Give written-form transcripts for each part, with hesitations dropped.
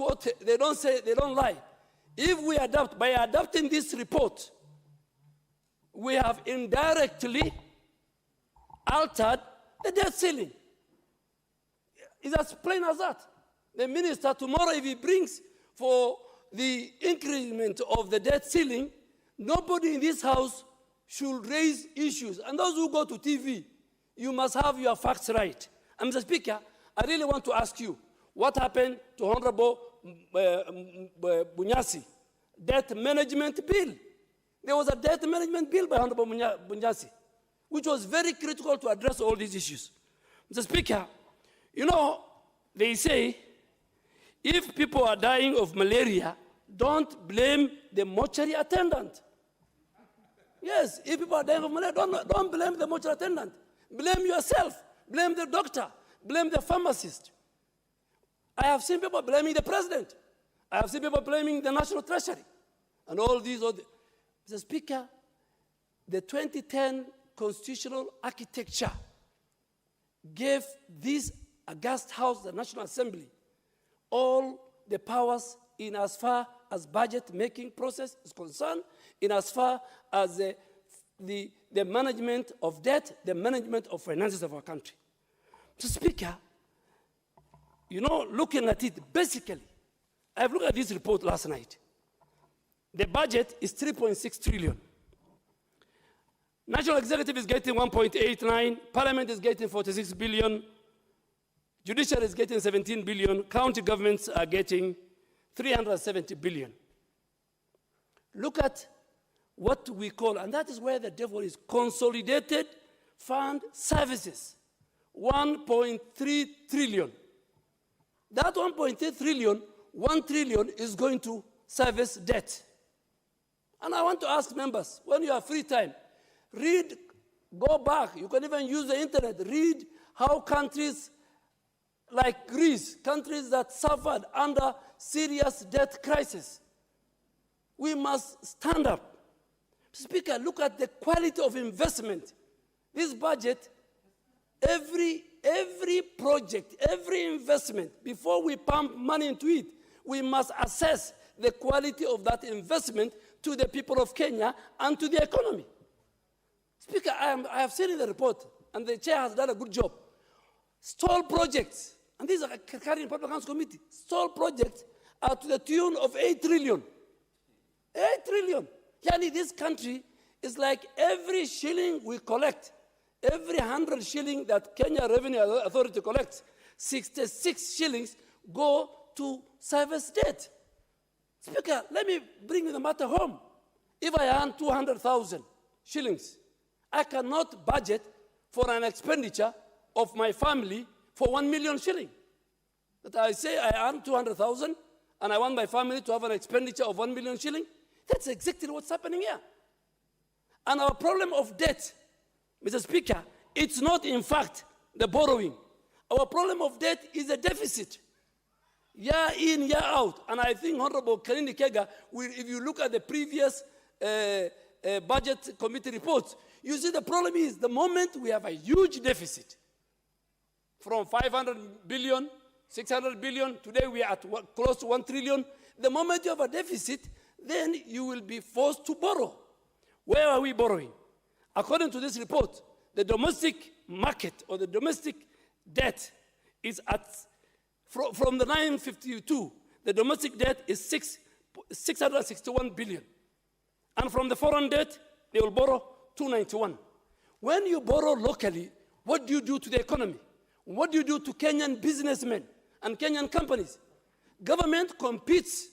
quote, they don't say, they don't lie. If we adopt, by adopting this report, we have indirectly altered the debt ceiling. It's as plain as that. The minister tomorrow, if he brings for the increment of the debt ceiling, nobody in this house should raise issues. And those who go to TV, you must have your facts right. And Mr. Speaker, I really want to ask you, what happened to Honorable Bunyasi? Debt management bill. There was a debt management bill by Honorable Bunyasi, which was very critical to address all these issues. Mr. Speaker, you know, they say, if people are dying of malaria, don't blame the mortuary attendant. Yes, if people are dying of malaria, don't blame the mortuary attendant. Blame yourself. Blame the doctor. Blame the pharmacist. I have seen people blaming the president. I have seen people blaming the National Treasury. And all these. Mr. Speaker, the 2010 constitutional architecture gave this august house, the National Assembly, all the powers in as far as budget-making process is concerned, in as far as the management of debt, the management of finances of our country. Mr. Speaker, you know, looking at it, basically, I've looked at this report last night. The budget is 3.6 trillion. National Executive is getting 1.89, Parliament is getting 46 billion, Judiciary is getting 17 billion, county governments are getting 370 billion. Look at what we call, and that is where the devil is, consolidated fund services, 1.3 trillion. That 1.3 trillion, 1 trillion is going to service debt. And I want to ask members, when you have free time, read, go back, you can even use the internet, read how countries like Greece, countries that suffered under serious debt crisis. We must stand up. Speaker, look at the quality of investment. This budget, every project, every investment, before we pump money into it, we must assess the quality of that investment to the people of Kenya and to the economy. Speaker, I have seen in the report, and the chair has done a good job. Stall projects, and these are carrying Public Accounts Committee, stall projects are to the tune of 8 trillion. 8 trillion. Yani, this country is like every shilling we collect, every 100 shilling that Kenya Revenue Authority collects, 66 shillings go to service debt. Speaker, let me bring the matter home. If I earn 200,000 shillings, I cannot budget for an expenditure of my family for 1 million shilling. That I say I earn 200,000 and I want my family to have an expenditure of 1 million shilling. That's exactly what's happening here. And our problem of debt, Mr. Speaker, it's not in fact the borrowing. Our problem of debt is a deficit. Year in, year out. And I think Honorable Kanini Kega, if you look at the previous budget committee reports, you see the problem is the moment we have a huge deficit, from 500 billion, 600 billion, today we are at close to 1 trillion. The moment you have a deficit, then you will be forced to borrow. Where are we borrowing? According to this report, the domestic market or the domestic debt is at, from the 952, the domestic debt is 661 billion. And from the foreign debt, they will borrow 291. When you borrow locally, what do you do to the economy? What do you do to Kenyan businessmen and Kenyan companies? Government competes.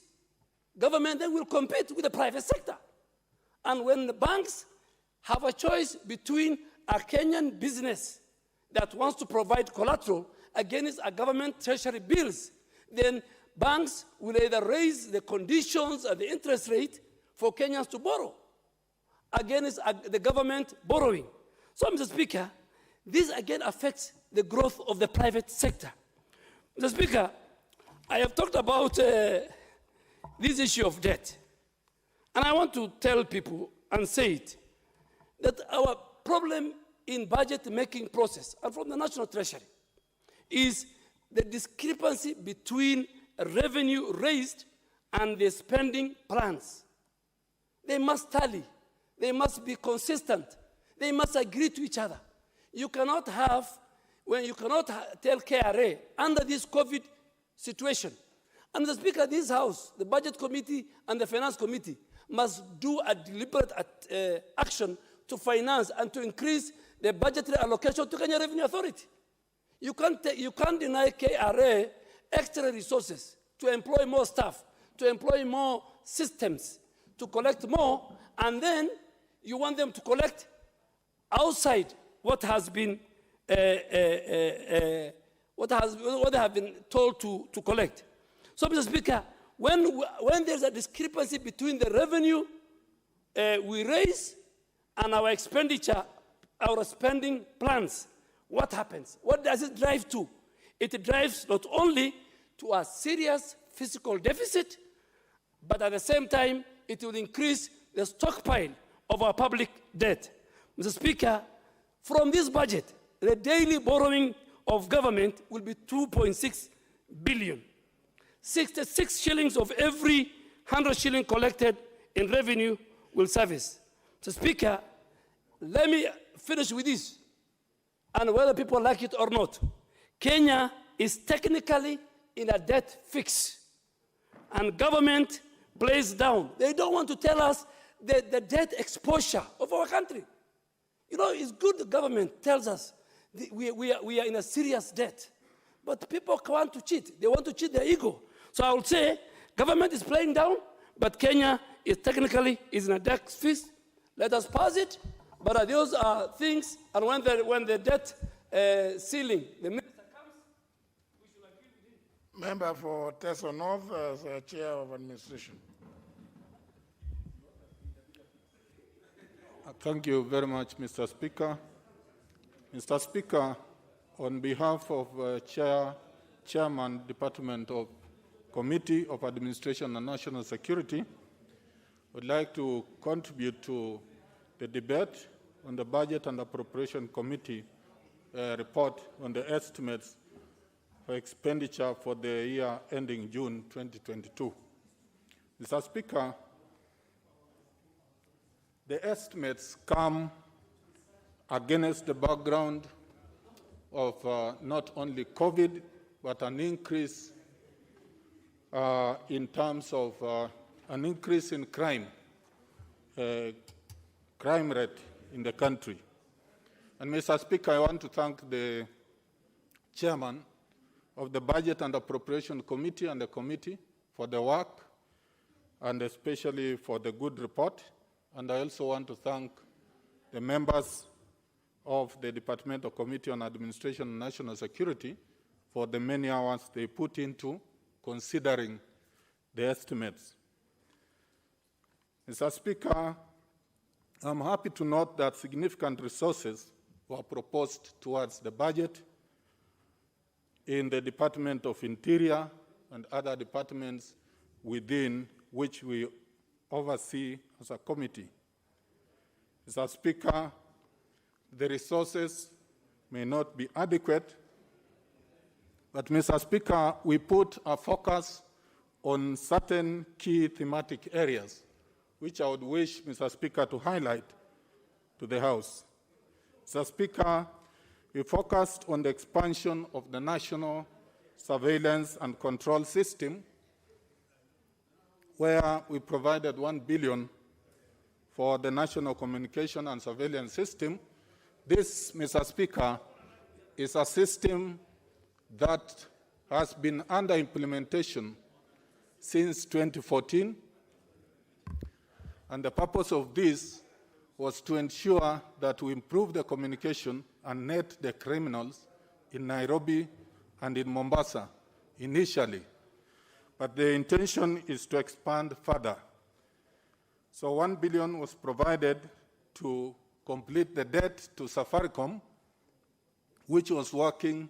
Government then will compete with the private sector. And when the banks have a choice between a Kenyan business that wants to provide collateral against a government treasury bills, then banks will either raise the conditions and the interest rate for Kenyans to borrow against the government borrowing. So, Mr. Speaker, this again affects the growth of the private sector. Mr. Speaker, I have talked about this issue of debt. And I want to tell people and say it, that our problem in budget-making process and from the National Treasury is the discrepancy between revenue raised and the spending plans. They must tally. They must be consistent. They must agree to each other. You cannot tell KRA under this COVID situation. And the Speaker of this House, the Budget Committee and the Finance Committee must do a deliberate action to finance and to increase the budgetary allocation to Kenya Revenue Authority. You can't deny KRA extra resources to employ more staff, to employ more systems, to collect more, and then you want them to collect outside what has been what they have been told to collect. So, Mr. Speaker, when there's a discrepancy between the revenue we raise and our expenditure, our spending plans, what happens? What does it drive to? It drives not only to a serious fiscal deficit, but at the same time, it will increase the stockpile of our public debt. Mr. Speaker, from this budget, the daily borrowing of government will be 2.6 billion. 66 shillings of every 100 shilling collected in revenue will service. Mr. Speaker, let me finish with this. And whether people like it or not, Kenya is technically in a debt fix. And government plays down. They don't want to tell us the debt exposure of our country. You know, it's good the government tells us we are in a serious debt. But people want to cheat. They want to cheat their ego. So I would say government is playing down, but Kenya is technically in a debt fix. Let us pass it. But those are things, and when the debt ceiling, the minister comes, we should agree with him. Member for Teso North as Chair of Administration. Thank you very much, Mr. Speaker. Mr. Speaker, on behalf of Chairman, Department of Committee of Administration and National Security, I would like to contribute to the debate on the Budget and Appropriation Committee report on the estimates for expenditure for the year ending June 2022. Mr. Speaker, the estimates come against the background of not only COVID, but an increase in terms of an increase in crime rate in the country. And Mr. Speaker, I want to thank the Chairman of the Budget and Appropriation Committee and the committee for the work, and especially for the good report. And I also want to thank the members of the Departmental Committee on Administration and National Security for the many hours they put into considering the estimates. Mr. Speaker, I'm happy to note that significant resources were proposed towards the budget in the Department of Interior and other departments within which we oversee as a committee. Mr. Speaker, the resources may not be adequate, but Mr. Speaker, we put a focus on certain key thematic areas, which I would wish, Mr. Speaker, to highlight to the House. Mr. Speaker, we focused on the expansion of the National Surveillance and Control System, where we provided 1 billion for the National Communication and Surveillance System. This, Mr. Speaker, is a system that has been under implementation since 2014, and the purpose of this was to ensure that we improve the communication and net the criminals in Nairobi and in Mombasa initially. But the intention is to expand further. So 1 billion was provided to complete the debt to Safaricom, which was working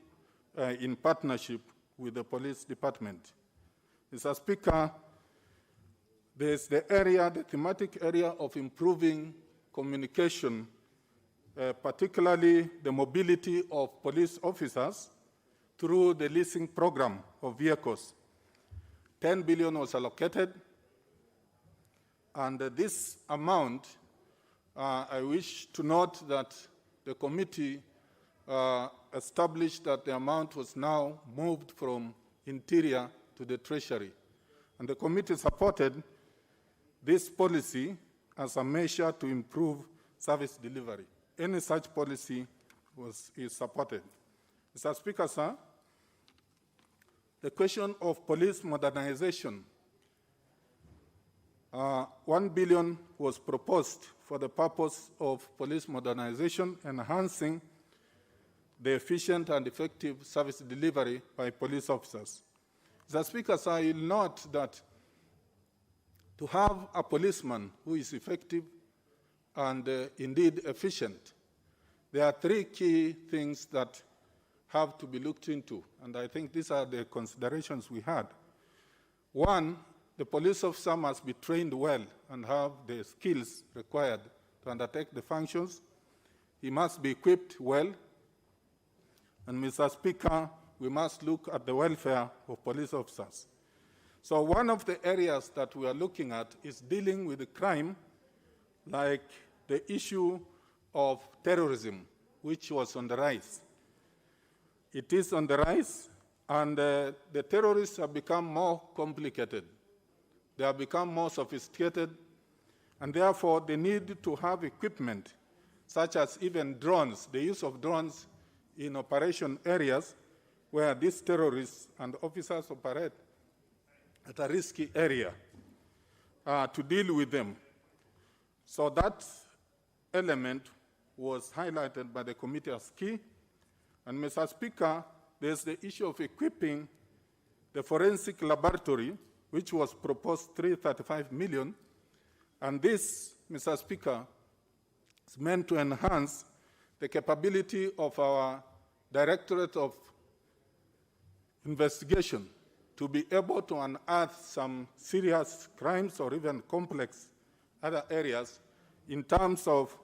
in partnership with the police department. Mr. Speaker, there's the thematic area of improving communication, particularly the mobility of police officers through the leasing program of vehicles. 10 billion was allocated, and this amount, I wish to note that the committee established that the amount was now moved from Interior to the Treasury. And the committee supported this policy as a measure to improve service delivery. Any such policy is supported. Mr. Speaker, sir, the question of police modernization, 1 billion was proposed for the purpose of police modernization, enhancing the efficient and effective service delivery by police officers. Mr. Speaker, sir, you'll note that to have a policeman who is effective and indeed efficient, there are three key things that have to be looked into, and I think these are the considerations we had. One, the police officer must be trained well and have the skills required to undertake the functions. He must be equipped well. And Mr. Speaker, we must look at the welfare of police officers. So one of the areas that we are looking at is dealing with the crime, like the issue of terrorism, which was on the rise. It is on the rise, and the terrorists have become more complicated. They have become more sophisticated, and therefore they need to have equipment, such as even drones, the use of drones in operation areas where these terrorists and officers operate at a risky area to deal with them. So that element was highlighted by the committee as key. And Mr. Speaker, there's the issue of equipping the forensic laboratory, which was proposed 335 million. And this, Mr. Speaker, is meant to enhance the capability of our Directorate of Investigation to be able to unearth some serious crimes or even complex other areas in terms of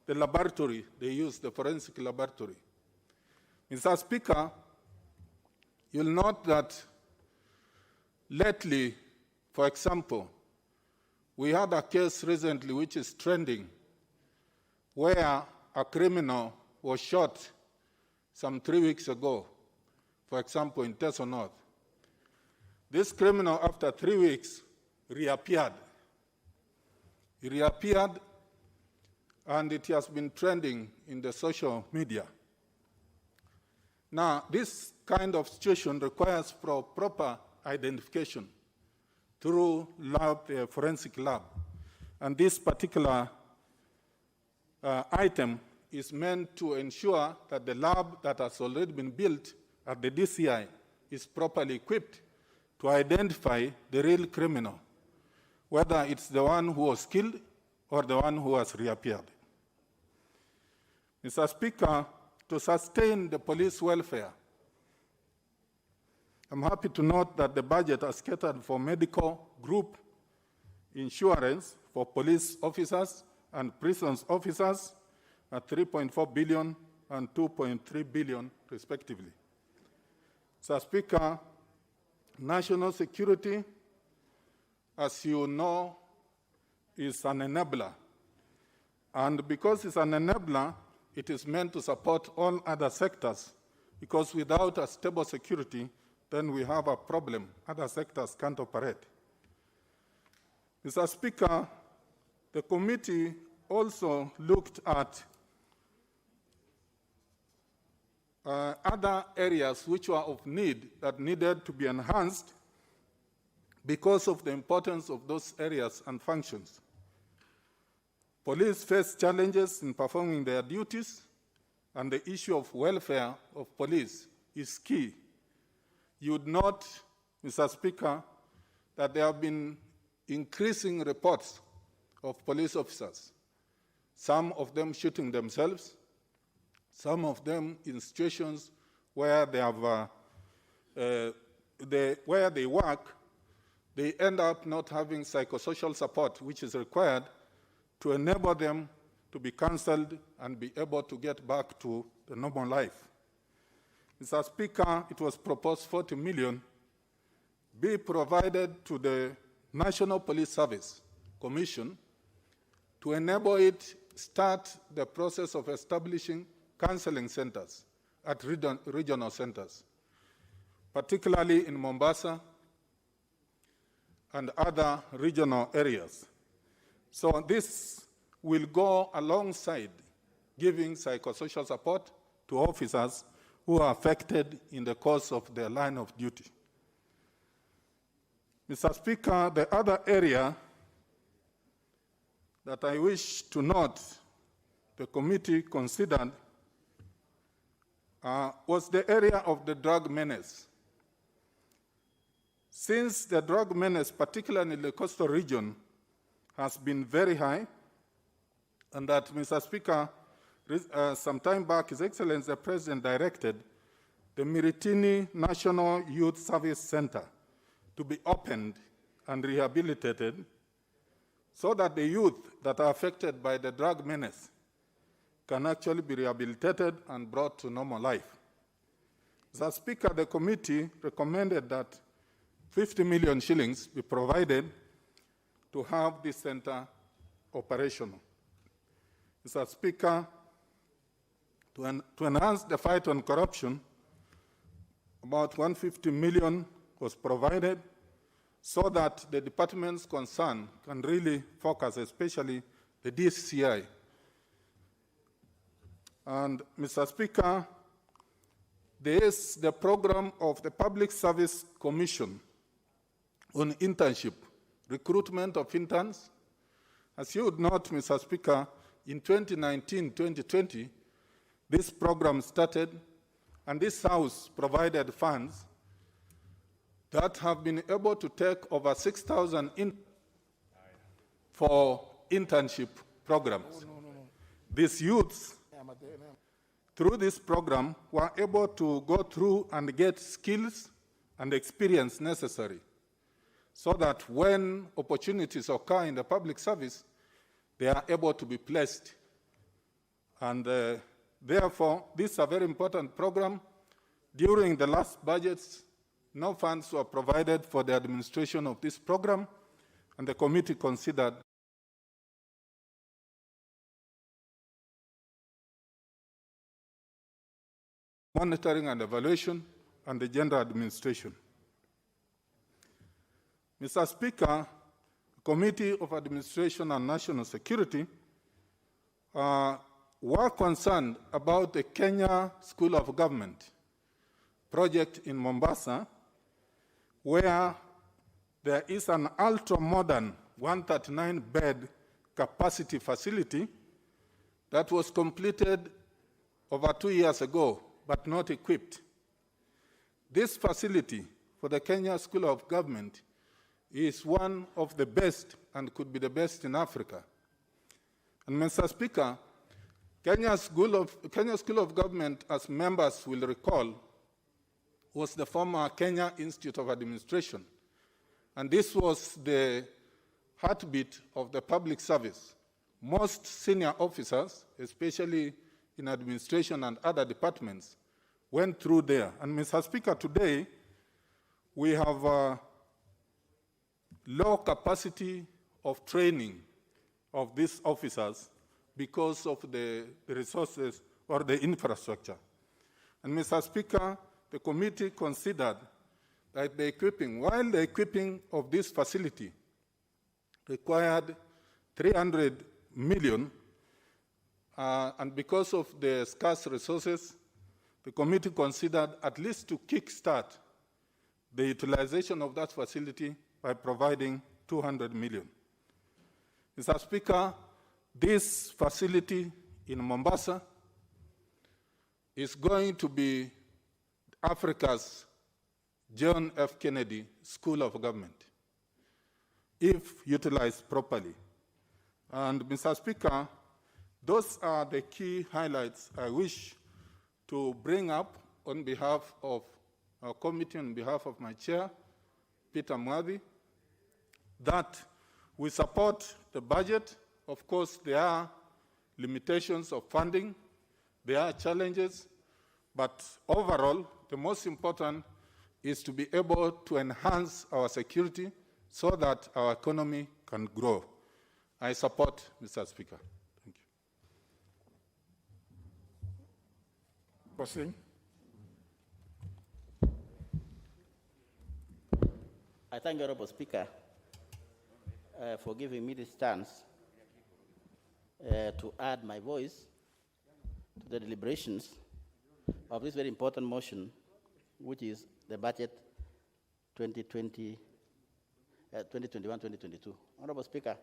the laboratory they use, the forensic laboratory. Mr. Speaker, you'll note that lately, for example, we had a case recently which is trending where a criminal was shot some 3 weeks ago, for example, in Teso North. This criminal, after 3 weeks, reappeared. He reappeared, and it has been trending in the social media. Now, this kind of situation requires proper identification through lab, forensic lab. And this particular item is meant to ensure that the lab that has already been built at the DCI is properly equipped to identify the real criminal, whether it's the one who was killed or the one who has reappeared. Mr. Speaker, to sustain the police welfare, I'm happy to note that the budget has catered for medical group insurance for police officers and prisons officers at 3.4 billion and 2.3 billion, respectively. Mr. Speaker, national security, as you know, is an enabler. And because it's an enabler, it is meant to support all other sectors, because without a stable security, then we have a problem. Other sectors can't operate. Mr. Speaker, the committee also looked at other areas which were of need that needed to be enhanced because of the importance of those areas and functions. Police face challenges in performing their duties, and the issue of welfare of police is key. You would note, Mr. Speaker, that there have been increasing reports of police officers, some of them shooting themselves, some of them in situations where they have, where they work, they end up not having psychosocial support, which is required to enable them to be counseled and be able to get back to the normal life. Mr. Speaker, it was proposed 40 million. be provided to the National Police Service Commission to enable it start the process of establishing counseling centers at regional centers, particularly in Mombasa and other regional areas. So this will go alongside giving psychosocial support to officers who are affected in the course of their line of duty. Mr. Speaker, the other area that I wish to note the committee considered was the area of the drug menace. Since the drug menace, particularly in the coastal region, has been very high, and that, Mr. Speaker, some time back, His Excellency the President directed the Miritini National Youth Service Center to be opened and rehabilitated so that the youth that are affected by the drug menace can actually be rehabilitated and brought to normal life. Mr. Speaker, the committee recommended that 50 million shillings be provided to have this center operational. Mr. Speaker, to enhance the fight on corruption, about 150 million was provided so that the departments concerned can really focus, especially the DCI. And Mr. Speaker, there is the program of the Public Service Commission on internship, recruitment of interns. As you would note, Mr. Speaker, in 2019-2020, this program started, and this House provided funds that have been able to take over 6,000 for internship programs. These youths, through this program, were able to go through and get skills and experience necessary so that when opportunities occur in the public service, they are able to be placed. And therefore, this is a very important program. During the last budgets, no funds were provided for the administration of this program, and the committee considered monitoring and evaluation and the gender administration. Mr. Speaker, the Committee of Administration and National Security were concerned about the Kenya School of Government project in Mombasa, where there is an ultra-modern 139-bed capacity facility that was completed over 2 years ago, but not equipped. This facility for the Kenya School of Government is one of the best and could be the best in Africa. And Mr. Speaker, Kenya School of Government, as members will recall, was the former Kenya Institute of Administration. And this was the heartbeat of the public service. Most senior officers, especially in administration and other departments, went through there. And Mr. Speaker, today we have a low capacity of training of these officers because of the resources or the infrastructure. And Mr. Speaker, the committee considered that the equipping, while the equipping of this facility required 300 million, and because of the scarce resources, the committee considered at least to kickstart the utilization of that facility by providing 200 million. Mr. Speaker, this facility in Mombasa is going to be Africa's John F. Kennedy School of Government, if utilized properly. And Mr. Speaker, those are the key highlights I wish to bring up on behalf of our committee, on behalf of my chair, Peter Mwadhi, that we support the budget. Of course, there are limitations of funding, there are challenges, but overall, the most important is to be able to enhance our security so that our economy can grow. I support, Mr. Speaker. Thank you. Proceed. I thank the Honorable Speaker for giving me this chance to add my voice to the deliberations of this very important motion, which is the budget 2021-2022. Honorable Speaker,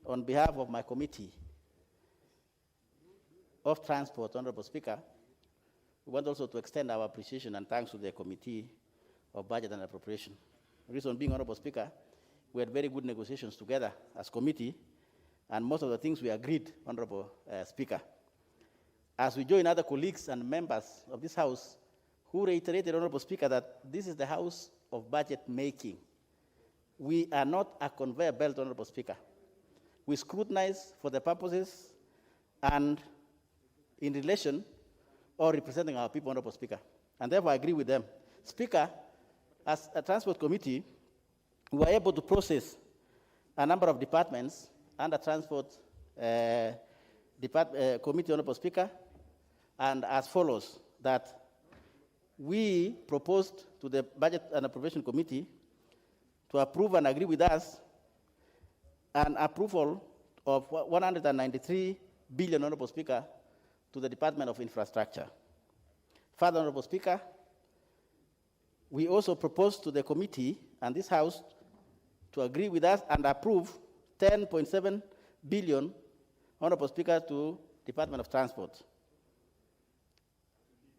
on behalf of my committee of Transport, Honorable Speaker, we want also to extend our appreciation and thanks to the Committee of Budget and Appropriation. The reason being, Honorable Speaker, we had very good negotiations together as committee, and most of the things we agreed, Honorable Speaker. As we join other colleagues and members of this House who reiterated, Honorable Speaker, that this is the House of budget making. We are not a conveyor belt, Honorable Speaker. We scrutinize for the purposes and in relation or representing our people, Honorable Speaker. And therefore I agree with them. Speaker, as a Transport Committee, we were able to process a number of departments under Transport Committee, Honorable Speaker, and as follows, that we proposed to the Budget and Appropriation Committee to approve and agree with us an approval of 193 billion, Honorable Speaker, to the Department of Infrastructure. Further, Honorable Speaker, we also proposed to the committee and this House to agree with us and approve 10.7 billion, Honorable Speaker, to Department of Transport.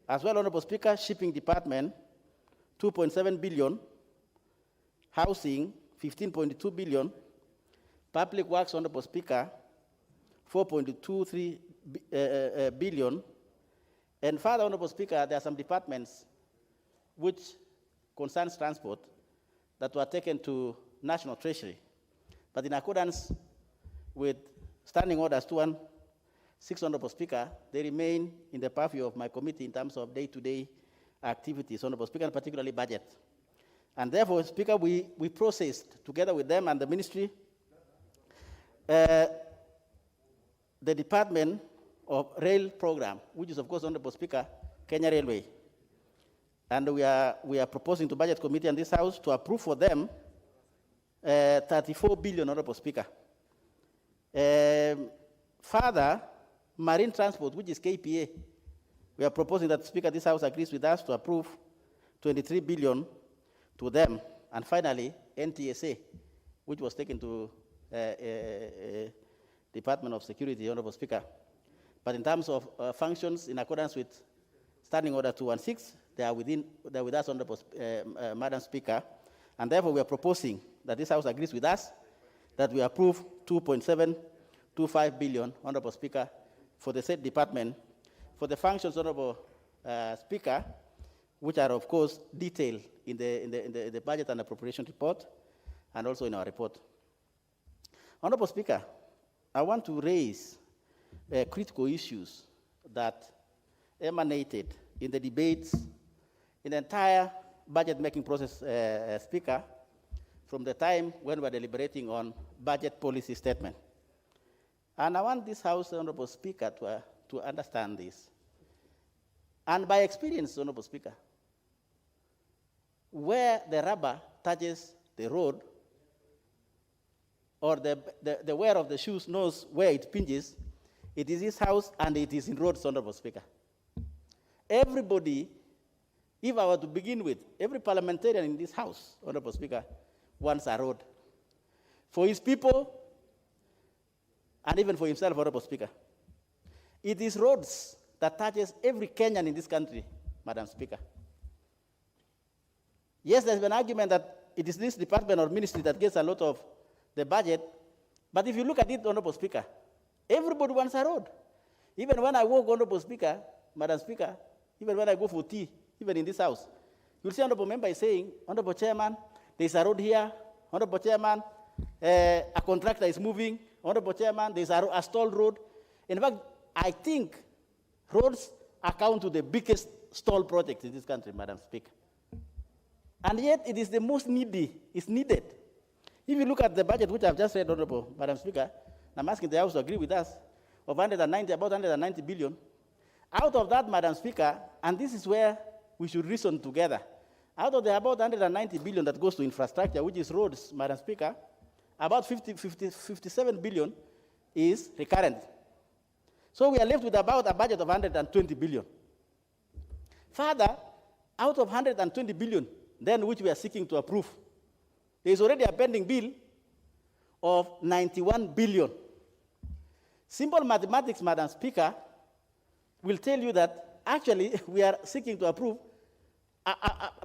As well, Honorable Speaker, Shipping Department, 2.7 billion, Housing, 15.2 billion, Public Works, Honorable Speaker, 4.23 billion, and further, Honorable Speaker, there are some departments which concerns transport that were taken to National Treasury. But in accordance with Standing Orders 216, Honorable Speaker, they remain in the purview of my committee in terms of day-to-day activities, Honorable Speaker, and particularly budget. And therefore, Speaker, we processed, together with them and the ministry, the Department of Rail Program, which is, of course, Honorable Speaker, Kenya Railway. And we are proposing to Budget Committee and this House to approve for them 34 billion, Honorable Speaker. Further, Marine Transport, which is KPA, we are proposing that, Speaker, this House agrees with us to approve 23 billion to them. And finally, NTSA, which was taken to Department of Security, Honorable Speaker. But in terms of functions, in accordance with Standing Order 216, they are with us, Honorable Madam Speaker, and therefore we are proposing that this House agrees with us that we approve 2.725 billion, Honorable Speaker, for the said department, for the functions, Honorable Speaker, which are, of course, detailed in the Budget and Appropriation report and also in our report. Honorable Speaker, I want to raise critical issues that emanated in the debates in the entire budget-making process, Speaker, from the time when we were deliberating on budget policy statement. And I want this House, Honorable Speaker, to understand this. And by experience, Honorable Speaker, where the rubber touches the road, or the wearer of the shoes knows where it pinches, it is this House and it is in roads, Honorable Speaker. Everybody, if I were to begin with, every parliamentarian in this House, Honorable Speaker, wants a road for his people and even for himself, Honorable Speaker. It is roads that touches every Kenyan in this country, Madam Speaker. Yes, there's been an argument that it is this department or ministry that gets a lot of the budget, but if you look at it, Honorable Speaker, everybody wants a road. Even when I walk, Honorable Speaker, Madam Speaker, even when I go for tea, even in this House, you'll see Honorable Member is saying, Honorable Chairman, there's a road here. Honorable Chairman, a contractor is moving. Honorable Chairman, there's a stalled road. In fact, I think roads account to the biggest stall project in this country, Madam Speaker. And yet it is the most needy, it's needed. If you look at the budget, which I've just read, Honorable Madam Speaker, I'm asking the House to agree with us, of about 190 billion. Out of that, Madam Speaker, and this is where we should reason together, out of the about 190 billion that goes to infrastructure, which is roads, Madam Speaker, about 57 billion is recurrent. So we are left with about a budget of 120 billion. Further, out of 120 billion, then which we are seeking to approve, there is already a pending bill of 91 billion. Simple mathematics, Madam Speaker, will tell you that actually we are seeking to approve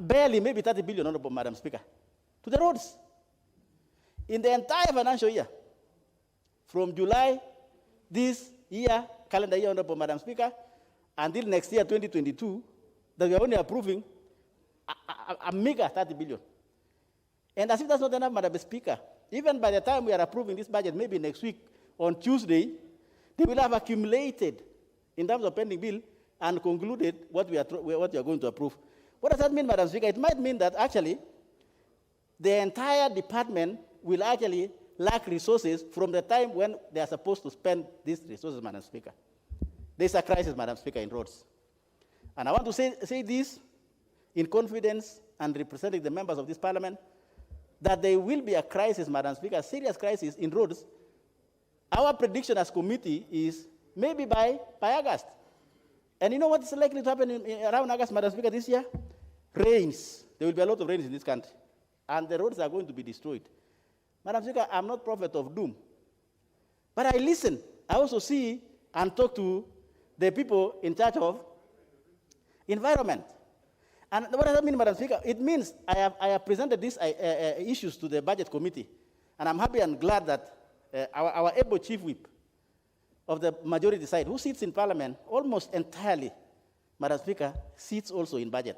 barely maybe 30 billion, Honorable Madam Speaker, to the roads. In the entire financial year, from July this year, calendar year, Honorable Madam Speaker, until next year, 2022, that we are only approving a meager 30 billion. And as if that's not enough, Madam Speaker, even by the time we are approving this budget, maybe next week on Tuesday, they will have accumulated in terms of pending bill and concluded what we are going to approve. What does that mean, Madam Speaker? It might mean that actually the entire department will actually lack resources from the time when they are supposed to spend these resources, Madam Speaker. There's a crisis, Madam Speaker, in roads. And I want to say this in confidence and representing the members of this parliament, that there will be a crisis, Madam Speaker, a serious crisis in roads. Our prediction as committee is maybe by August. And you know what is likely to happen around August, Madam Speaker, this year? Rains. There will be a lot of rains in this country. And the roads are going to be destroyed. Madam Speaker, I'm not prophet of doom. But I listen. I also see and talk to the people in charge of environment. And what does that mean, Madam Speaker? It means I have presented these issues to the budget committee. And I'm happy and glad that our able chief whip of the majority side, who sits in parliament almost entirely, Madam Speaker, sits also in budget.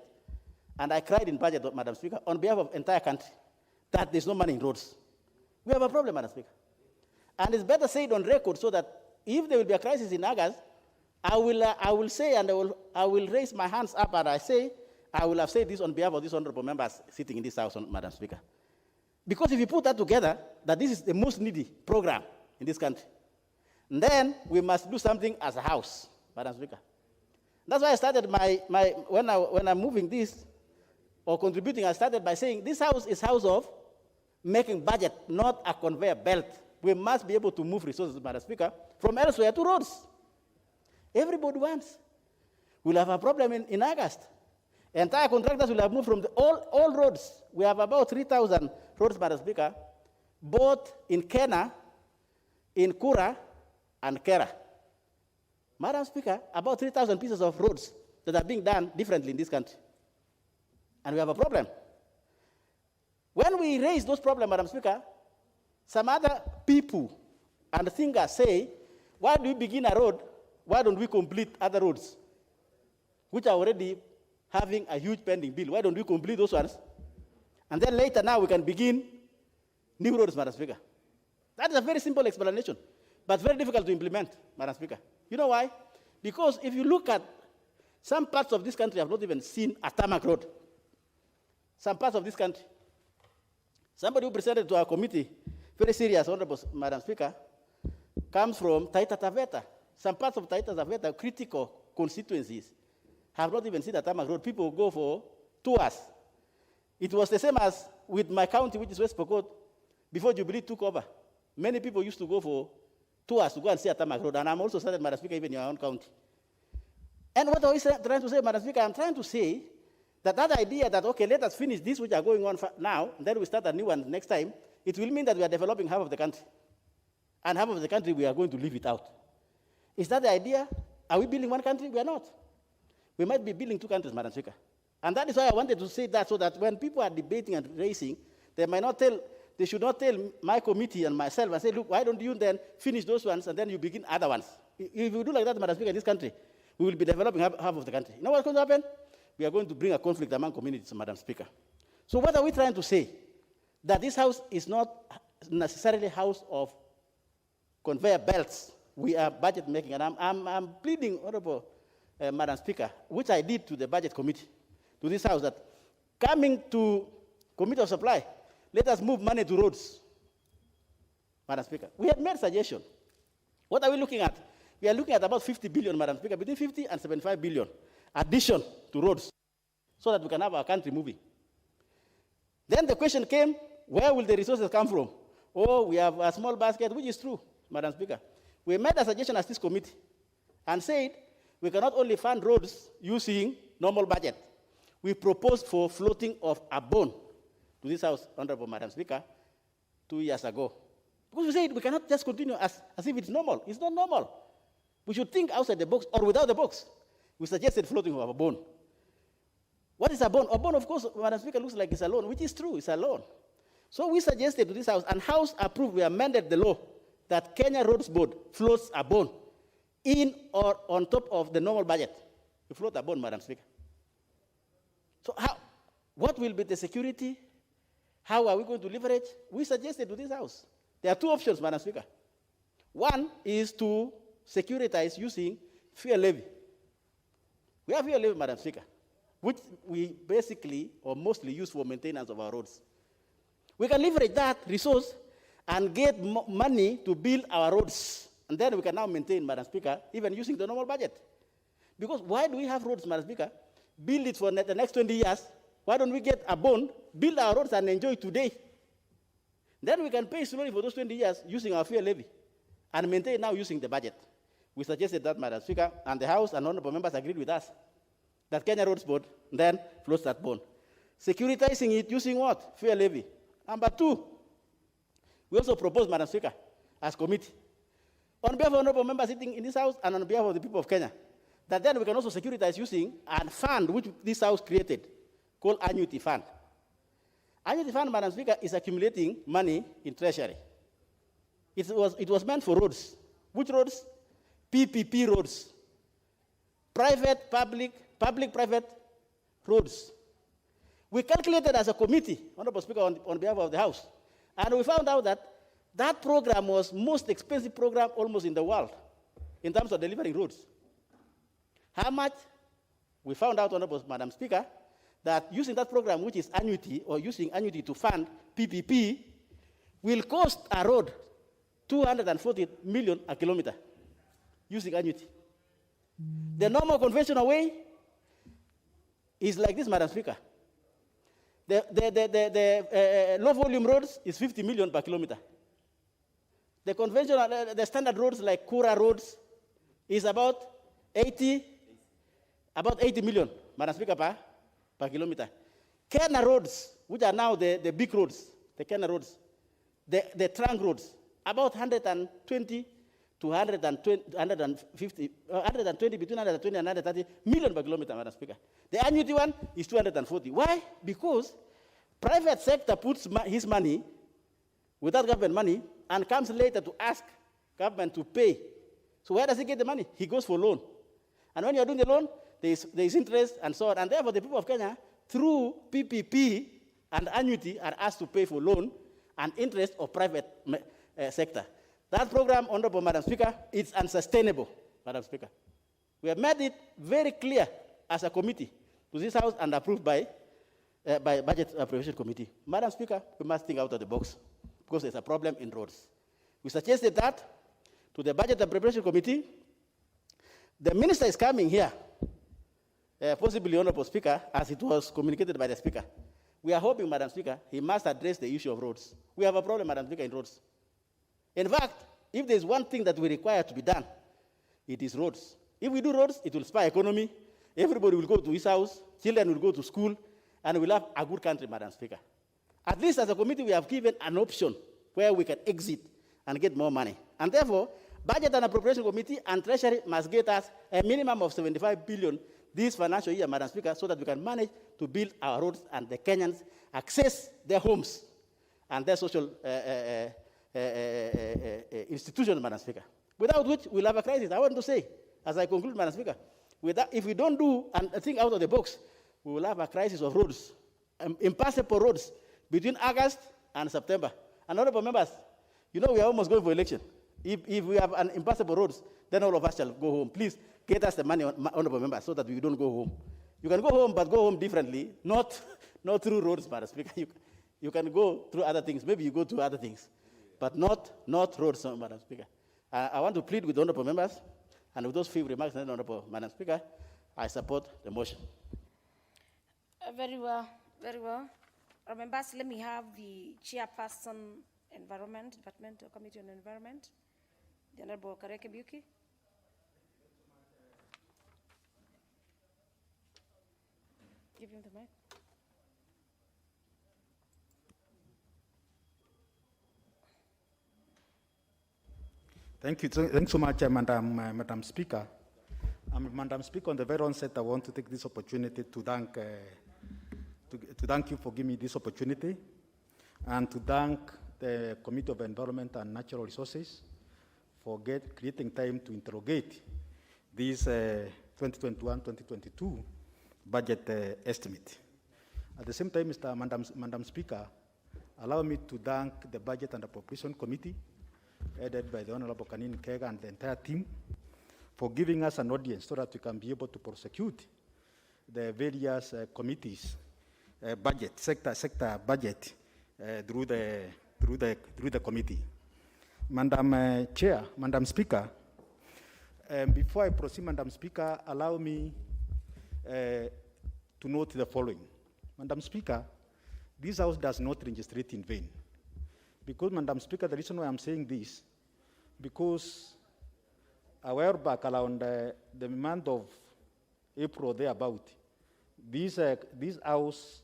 And I cried in budget, Madam Speaker, on behalf of the entire country, that there's no money in roads. We have a problem, Madam Speaker. And it's better said on record so that if there will be a crisis in August, I will say, and I will raise my hands up and I will have said this on behalf of these honorable members sitting in this house, Madam Speaker. Because if you put that together, that this is the most needy program in this country, then we must do something as a house, Madam Speaker. That's why I started when I'm moving this or contributing, I started by saying this house is house of making budget, not a conveyor belt. We must be able to move resources, Madam Speaker, from elsewhere to roads. Everybody wants. We'll have a problem in August. Entire contractors will have moved from all roads. We have about 3,000 roads, Madam Speaker, both in Kenya, in Kura, and Kera. Madam Speaker, about 3,000 pieces of roads that are being done differently in this country. And we have a problem. When we raise those problems, Madam Speaker, some other people and thinkers say, why do we begin a road? Why don't we complete other roads, which are already having a huge pending bill? Why don't we complete those ones? And then later now we can begin new roads, Madam Speaker. That is a very simple explanation, but very difficult to implement, Madam Speaker. You know why? Because if you look at some parts of this country have not even seen a tarmac road. Some parts of this country. Somebody who presented to our committee, very serious, Honorable Madam Speaker, comes from Taita Taveta. Some parts of Taita Taveta, critical constituencies, have not even seen a tarmac road. People go for tours. It was the same as with my county, which is West Pokot, before Jubilee took over. Many people used to go for tours to go and see a tarmac road, and I'm also started, Madam Speaker, even in your own county. And what are we trying to say, Madam Speaker? I'm trying to say that idea that, okay, let us finish this which are going on now, and then we start a new one next time, it will mean that we are developing half of the country. And half of the country, we are going to leave it out. Is that the idea? Are we building one country? We are not. We might be building two countries, Madam Speaker. And that is why I wanted to say that, so that when people are debating and racing, they should not tell my committee and myself and say, look, why don't you then finish those ones and then you begin other ones? If you do like that, Madam Speaker, in this country, we will be developing half of the country. You know what's going to happen? We are going to bring a conflict among communities, Madam Speaker. So what are we trying to say? That this house is not necessarily a house of conveyor belts. We are budget making, and I'm pleading, Honorable Madam Speaker, which I did to the budget committee, to this house, that Coming to Committee of Supply, let us move money to roads. Madam Speaker, we have made suggestion. What are we looking at? We are looking at about 50 billion, Madam Speaker, between 50 and 75 billion addition to roads so that we can have our country moving. Then the question came, where will the resources come from? Oh, we have a small basket, which is true, Madam Speaker. We made a suggestion as this committee and said we cannot only fund roads using normal budget. We proposed for floating of a bond to this House, Honorable Madam Speaker, 2 years ago. Because we said we cannot just continue as if it's normal. It's not normal. We should think outside the box or without the box. We suggested floating of a bond. What is a bond? A bond, of course, Madam Speaker, looks like it's a loan, which is true, it's a loan. So we suggested to this House, and House approved, we amended the law that Kenya Roads Board floats a bond in or on top of the normal budget. We float a bond, Madam Speaker. So what will be the security? How are we going to leverage? We suggested to this House. There are two options, Madam Speaker. One is to securitize using fuel levy. We have fuel levy, Madam Speaker, which we basically or mostly use for maintenance of our roads. We can leverage that resource and get money to build our roads. And then we can now maintain, Madam Speaker, even using the normal budget. Because why do we have roads, Madam Speaker? Build it for the next 20 years. Why don't we get a bond, build our roads and enjoy today? Then we can pay slowly for those 20 years using our fuel levy and maintain now using the budget. We suggested that, Madam Speaker, and the House and honorable members agreed with us that Kenya Roads Board then floats that bond. Securitizing it using what? Fuel levy. Number two, we also proposed, Madam Speaker, as committee, on behalf of honorable members sitting in this House and on behalf of the people of Kenya, that then we can also securitize using a fund which this House created called Annuity Fund. Annuity Fund, Madam Speaker, is accumulating money in Treasury. It was meant for roads. Which roads? PPP roads. Private, public-private roads. We calculated as a committee, Honorable Speaker, on behalf of the House, and we found out that that program was most expensive program almost in the world in terms of delivering roads. How much? We found out, Honorable Madam Speaker, that using that program, which is annuity, or using annuity to fund PPP, will cost a road 240 million a kilometer using annuity. The normal conventional way is like this, Madam Speaker. The low volume roads is 50 million per kilometer. The conventional, the standard roads like Kura roads is about 80 million, Madam Speaker, per kilometer. Kenya roads, which are now the big roads, the Kenya roads, the trunk roads, about 120 to 150, 120, between 120 and 130 million per kilometer, Madam Speaker. The annuity one is 240. Why? Because private sector puts his money without government money and comes later to ask government to pay. So where does he get the money? He goes for loan. And when you're doing the loan, there is interest and so on. And therefore, the people of Kenya, through PPP and annuity, are asked to pay for loan and interest of private sector. That program, Honorable Madam Speaker, is unsustainable, Madam Speaker. We have made it very clear as a committee to this House and approved by Budget Appropriation Committee. Madam Speaker, we must think out of the box because there's a problem in roads. We suggested that to the Budget Appropriation Committee. The minister is coming here, possibly, Honorable Speaker, as it was communicated by the Speaker. We are hoping, Madam Speaker, he must address the issue of roads. We have a problem, Madam Speaker, in roads. In fact, if there's one thing that we require to be done, it is roads. If we do roads, it will spur economy. Everybody will go to his house, children will go to school, and we'll have a good country, Madam Speaker. At least as a committee, we have given an option where we can exit and get more money. And therefore, Budget and Appropriation Committee and Treasury must get us a minimum of 75 billion this financial year, Madam Speaker, so that we can manage to build our roads and the Kenyans access their homes and their social institutions, Madam Speaker. Without which, we'll have a crisis. I want to say, as I conclude, Madam Speaker, if we don't do and think out of the box, we will have a crisis of roads, impassable roads between August and September. And honorable members, you know we are almost going for election. If we have an impassable roads, then all of us shall go home. Please get us the money, honorable members, so that we don't go home. You can go home, but go home differently, not through roads, Madam Speaker. You can go through other things. Maybe you go to other things, but not roads, Madam Speaker. I want to plead with the honorable members, and with those few remarks, honorable Madam Speaker, I support the motion. Very well, very well. Members, let me have the chairperson, Environment, Departmental Committee on Environment, the Honorable Kareke Buki. Give him the mic. Thank you. Thanks so much, Madam Speaker. Madam Speaker, on the very onset, I want to take this opportunity to thank you for giving me this opportunity, and to thank the Committee of Environment and Natural Resources for creating time to interrogate this 2021-2022 budget estimate. At the same time, Madam Speaker, allow me to thank the Budget and Appropriation Committee, headed by the Honorable Kanini Kega and the entire team, for giving us an audience so that we can be able to prosecute the various committees' budget, sector budget, through the committee. Madam Chair, Madam Speaker, before I proceed, Madam Speaker, allow me to note the following. Madam Speaker, this House does not legislate in vain. Because, Madam Speaker, the reason why I'm saying this, because a while back, around the month of April, thereabout, this House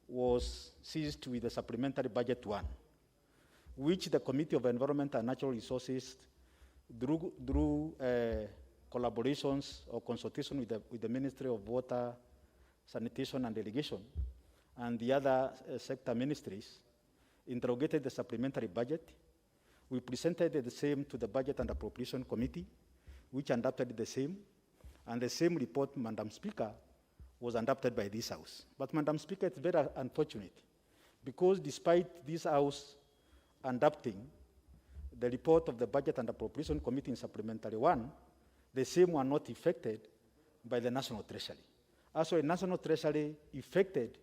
was seized with the supplementary budget one, which the Committee of Environment and Natural Resources, through collaborations or consultation with the Ministry of Water, Sanitation and Irrigation, and the other sector ministries, interrogated the supplementary budget. We presented the same to the Budget and Appropriation Committee, which adopted the same, and the same report, Madam Speaker, was adopted by this House. But, Madam Speaker, it's very unfortunate, because despite this House adopting the report of the Budget and Appropriation Committee in Supplementary 1, the same were not effected by the National Treasury. Also, the National Treasury effected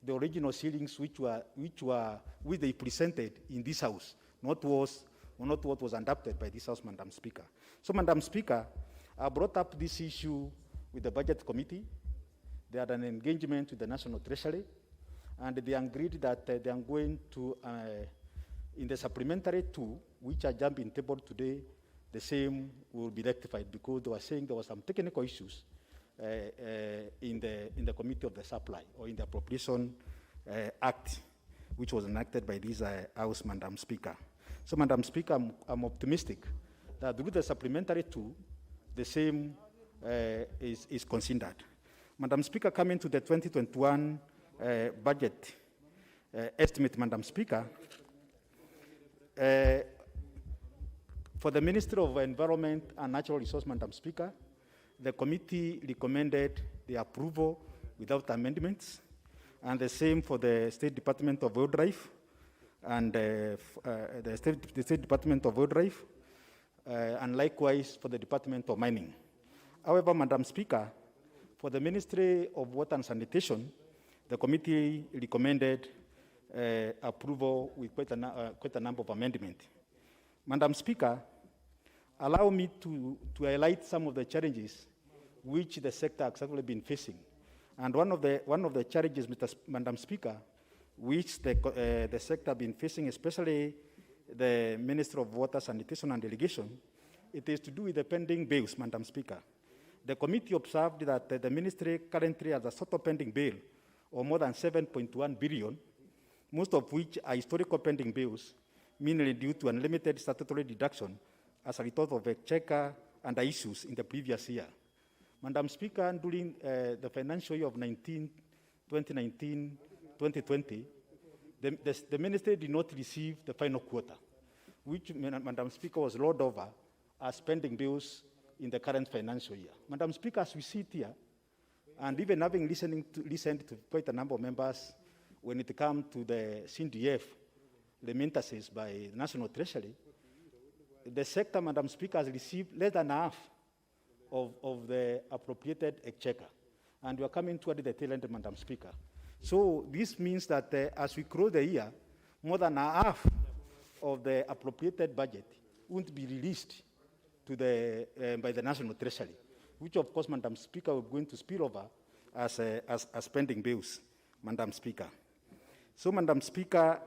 the original ceilings which they presented in this House, not what was adopted by this House, Madam Speaker. So, Madam Speaker, I brought up this issue with the Budget Committee. They had an engagement with the National Treasury, and they agreed that they are going to, in the supplementary 2, which are jumping table today, the same will be rectified, because they were saying there were some technical issues in the Committee of the Supply, or in the Appropriation Act, which was enacted by this House, Madam Speaker. So, Madam Speaker, I'm optimistic that with the supplementary 2, the same is considered. Madam Speaker, coming to the 2021 budget estimate, Madam Speaker, for the Ministry of Environment and Natural Resources, Madam Speaker, the committee recommended the approval without amendments, and the same for the State Department of Wildlife and the State Department of Wildlife, and likewise for the Department of Mining. However, Madam Speaker, for the Ministry of Water and Sanitation, the committee recommended approval with quite a number of amendments. Madam Speaker, allow me to highlight some of the challenges which the sector has actually been facing. And one of the challenges, Madam Speaker, which the sector has been facing, especially the Ministry of Water, Sanitation and Irrigation, it is to do with the pending bills, Madam Speaker. The committee observed that the ministry currently has a total pending bill of more than 7.1 billion, most of which are historical pending bills, mainly due to unlimited statutory deduction as a result of exchequer and issues in the previous year. Madam Speaker, during the financial year of 2019-2020, the ministry did not receive the final quota, which, Madam Speaker, was rolled over as pending bills in the current financial year. Madam Speaker, as we sit here, and even having listened to quite a number of members when it comes to the CNDF remittances by the National Treasury, the sector, Madam Speaker, has received less than half of the appropriated exchequer. and we are coming toward the tail end, Madam Speaker. So this means that as we close the year, more than half of the appropriated budget won't be released to by the National Treasury, which of course, Madam Speaker, we're going to spill over as spending bills, Madam Speaker. So, Madam Speaker,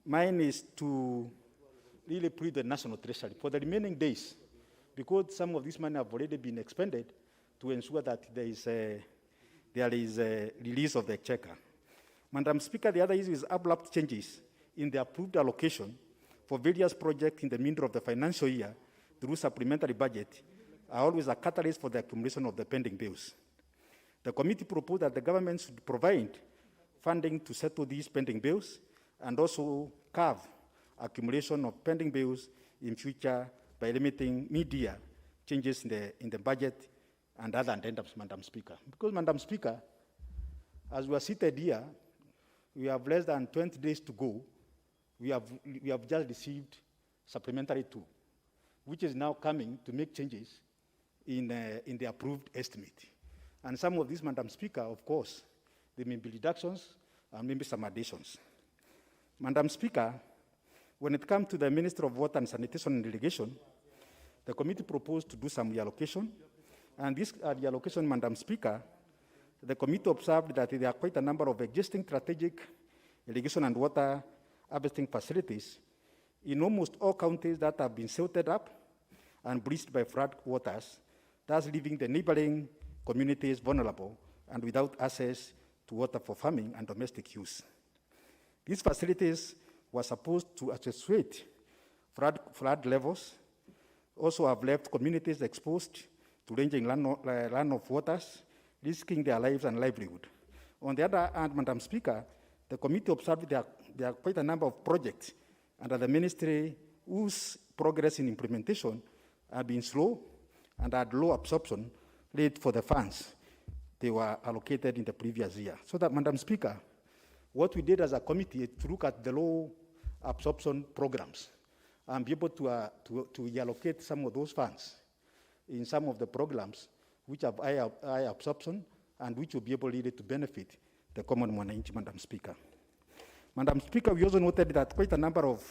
mine is to really plead the National Treasury for the remaining days, because some of this money have already been expended, to ensure that there is a release of the exchequer. Madam Speaker, the other issue is abrupt changes in the approved allocation for various projects in the middle of the financial year through supplementary budget are always a catalyst for the accumulation of the pending bills. The committee proposed that the government should provide funding to settle these pending bills and also curb accumulation of pending bills in future by limiting mid-year changes in the budget and other addendums, Madam Speaker. Because, Madam Speaker, as we are seated here, we have less than 20 days to go. We have just received supplementary 2, which is now coming to make changes in the approved estimate. And some of these, Madam Speaker, of course, there may be reductions and maybe some additions. Madam Speaker, when it comes to the Ministry of Water and Sanitation and Irrigation, the committee proposed to do some reallocation. And this reallocation, Madam Speaker, the committee observed that there are quite a number of existing strategic irrigation and water harvesting facilities in almost all counties that have been silted up and breached by flood waters, thus leaving the neighboring communities vulnerable and without access to water for farming and domestic use. These facilities were supposed to accentuate flood levels, also have left communities exposed to ranging runoff waters, risking their lives and livelihood. On the other hand, Madam Speaker, the committee observed there are quite a number of projects under the ministry whose progress in implementation have been slow and had low absorption rate for the funds they were allocated in the previous year. So that, Madam Speaker, what we did as a committee is to look at the low absorption programs and be able to reallocate some of those funds in some of the programs which have high absorption and which will be able really to benefit the common man, Madam Speaker. Madam Speaker, we also noted that quite a number of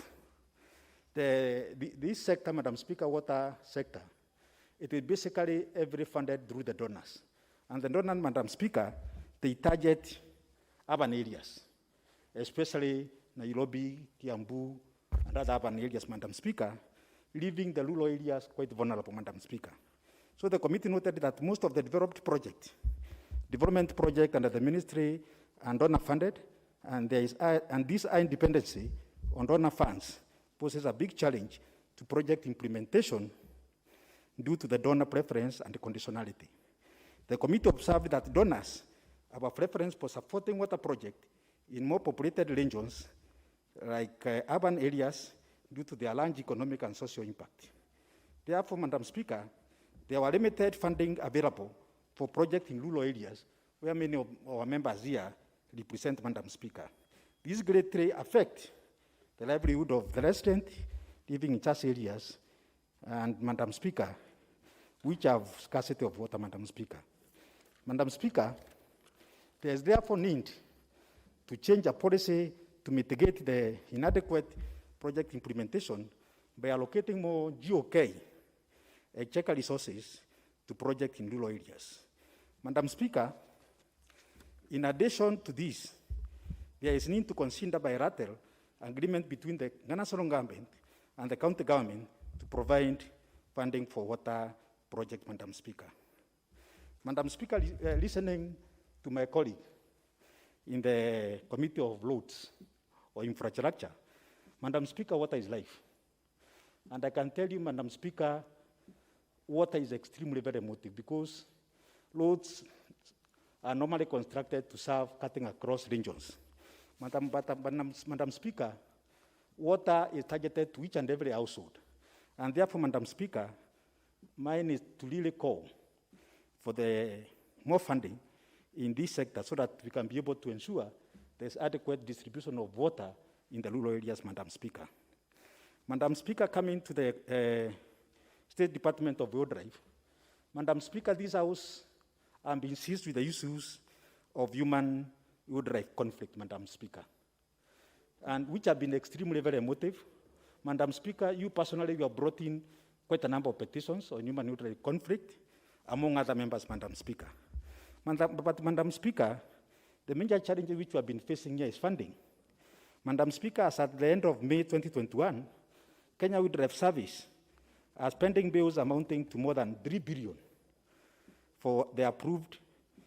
this sector, Madam Speaker, water sector, it is basically every funded through the donors. And the donors, Madam Speaker, they target urban areas, especially Nairobi, Kiambu, and other urban areas, Madam Speaker, leaving the rural areas quite vulnerable, Madam Speaker. So the committee noted that most of the development project under the ministry are donor funded, and this high dependency on donor funds poses a big challenge to project implementation due to the donor preference and the conditionality. The committee observed that donors have a preference for supporting water projects in more populated regions like urban areas due to their large economic and social impact. Therefore, Madam Speaker, there were limited funding available for projects in rural areas where many of our members here represent, Madam Speaker. These greatly affect the livelihood of the residents living in such areas and, Madam Speaker, which have scarcity of water, Madam Speaker. Madam Speaker, there is therefore need to change a policy to mitigate the inadequate project implementation by allocating more GOK, exchequer resources, to projects in rural areas. Madam Speaker, in addition to this, there is need to consider bilateral agreement between the national government and the county government to provide funding for water projects, Madam Speaker. Madam Speaker, listening to my colleague in the Committee of Roads or Infrastructure, Madam Speaker, water is life. And I can tell you, Madam Speaker, water is extremely very emotive because roads are normally constructed to serve cutting across regions. Madam Speaker, water is targeted to each and every household. And therefore, Madam Speaker, mine is to really call for the more funding in this sector so that we can be able to ensure there's adequate distribution of water in the rural areas, Madam Speaker. Madam Speaker, coming to the State Department of Wildlife, Madam Speaker, this house I'm being seized with the issues of human wildlife conflict, Madam Speaker, and which have been extremely very emotive. Madam Speaker, you personally have brought in quite a number of petitions on human wildlife conflict, among other members, Madam Speaker. But Madam Speaker, the major challenge which we have been facing here is funding. Madam Speaker, as at the end of May 2021, Kenya Wildlife Service are spending bills amounting to more than 3 billion for the approved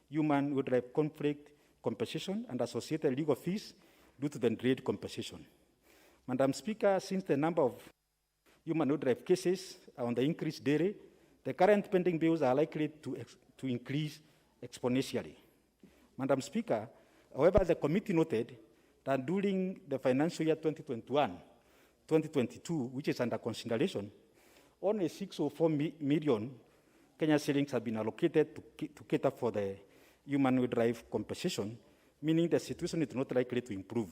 human wildlife conflict compensation and associated legal fees due to the delayed compensation. Madam Speaker, since the number of human wildlife cases are on the increase daily, the current pending bills are likely to increase exponentially. Madam Speaker, however, the committee noted that during the financial year 2021-2022, which is under consideration, only 604 million Kenya shillings have been allocated to cater for the human wildlife compensation, meaning the situation is not likely to improve.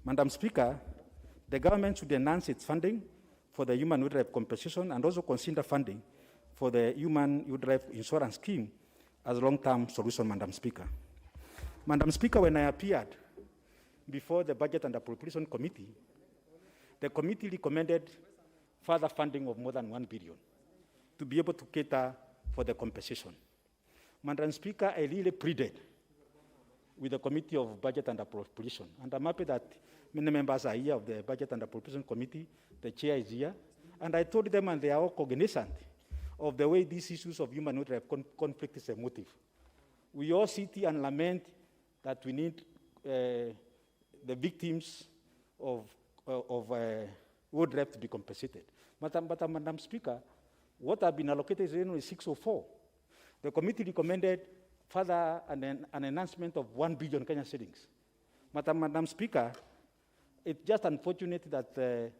Madam Speaker, the government should enhance its funding for the human wildlife compensation and also consider funding for the human wildlife insurance scheme as a long-term solution, Madam Speaker. Madam Speaker, when I appeared before the Budget and Appropriation Committee, the committee recommended further funding of more than 1 billion to be able to cater for the compensation. Madam Speaker, I really pleaded with the Committee of Budget and Appropriation, and I'm happy that many members are here of the Budget and Appropriation Committee, the chair is here, and I told them, and they are all cognizant of the way these issues of human wildlife conflict is a motive. We all sit here and lament that we need the victims of wildlife to be compensated. But Madam Speaker, what have been allocated is only 604. The committee recommended further an enhancement of 1 billion Kenya shillings. Madam Speaker, it's just unfortunate that the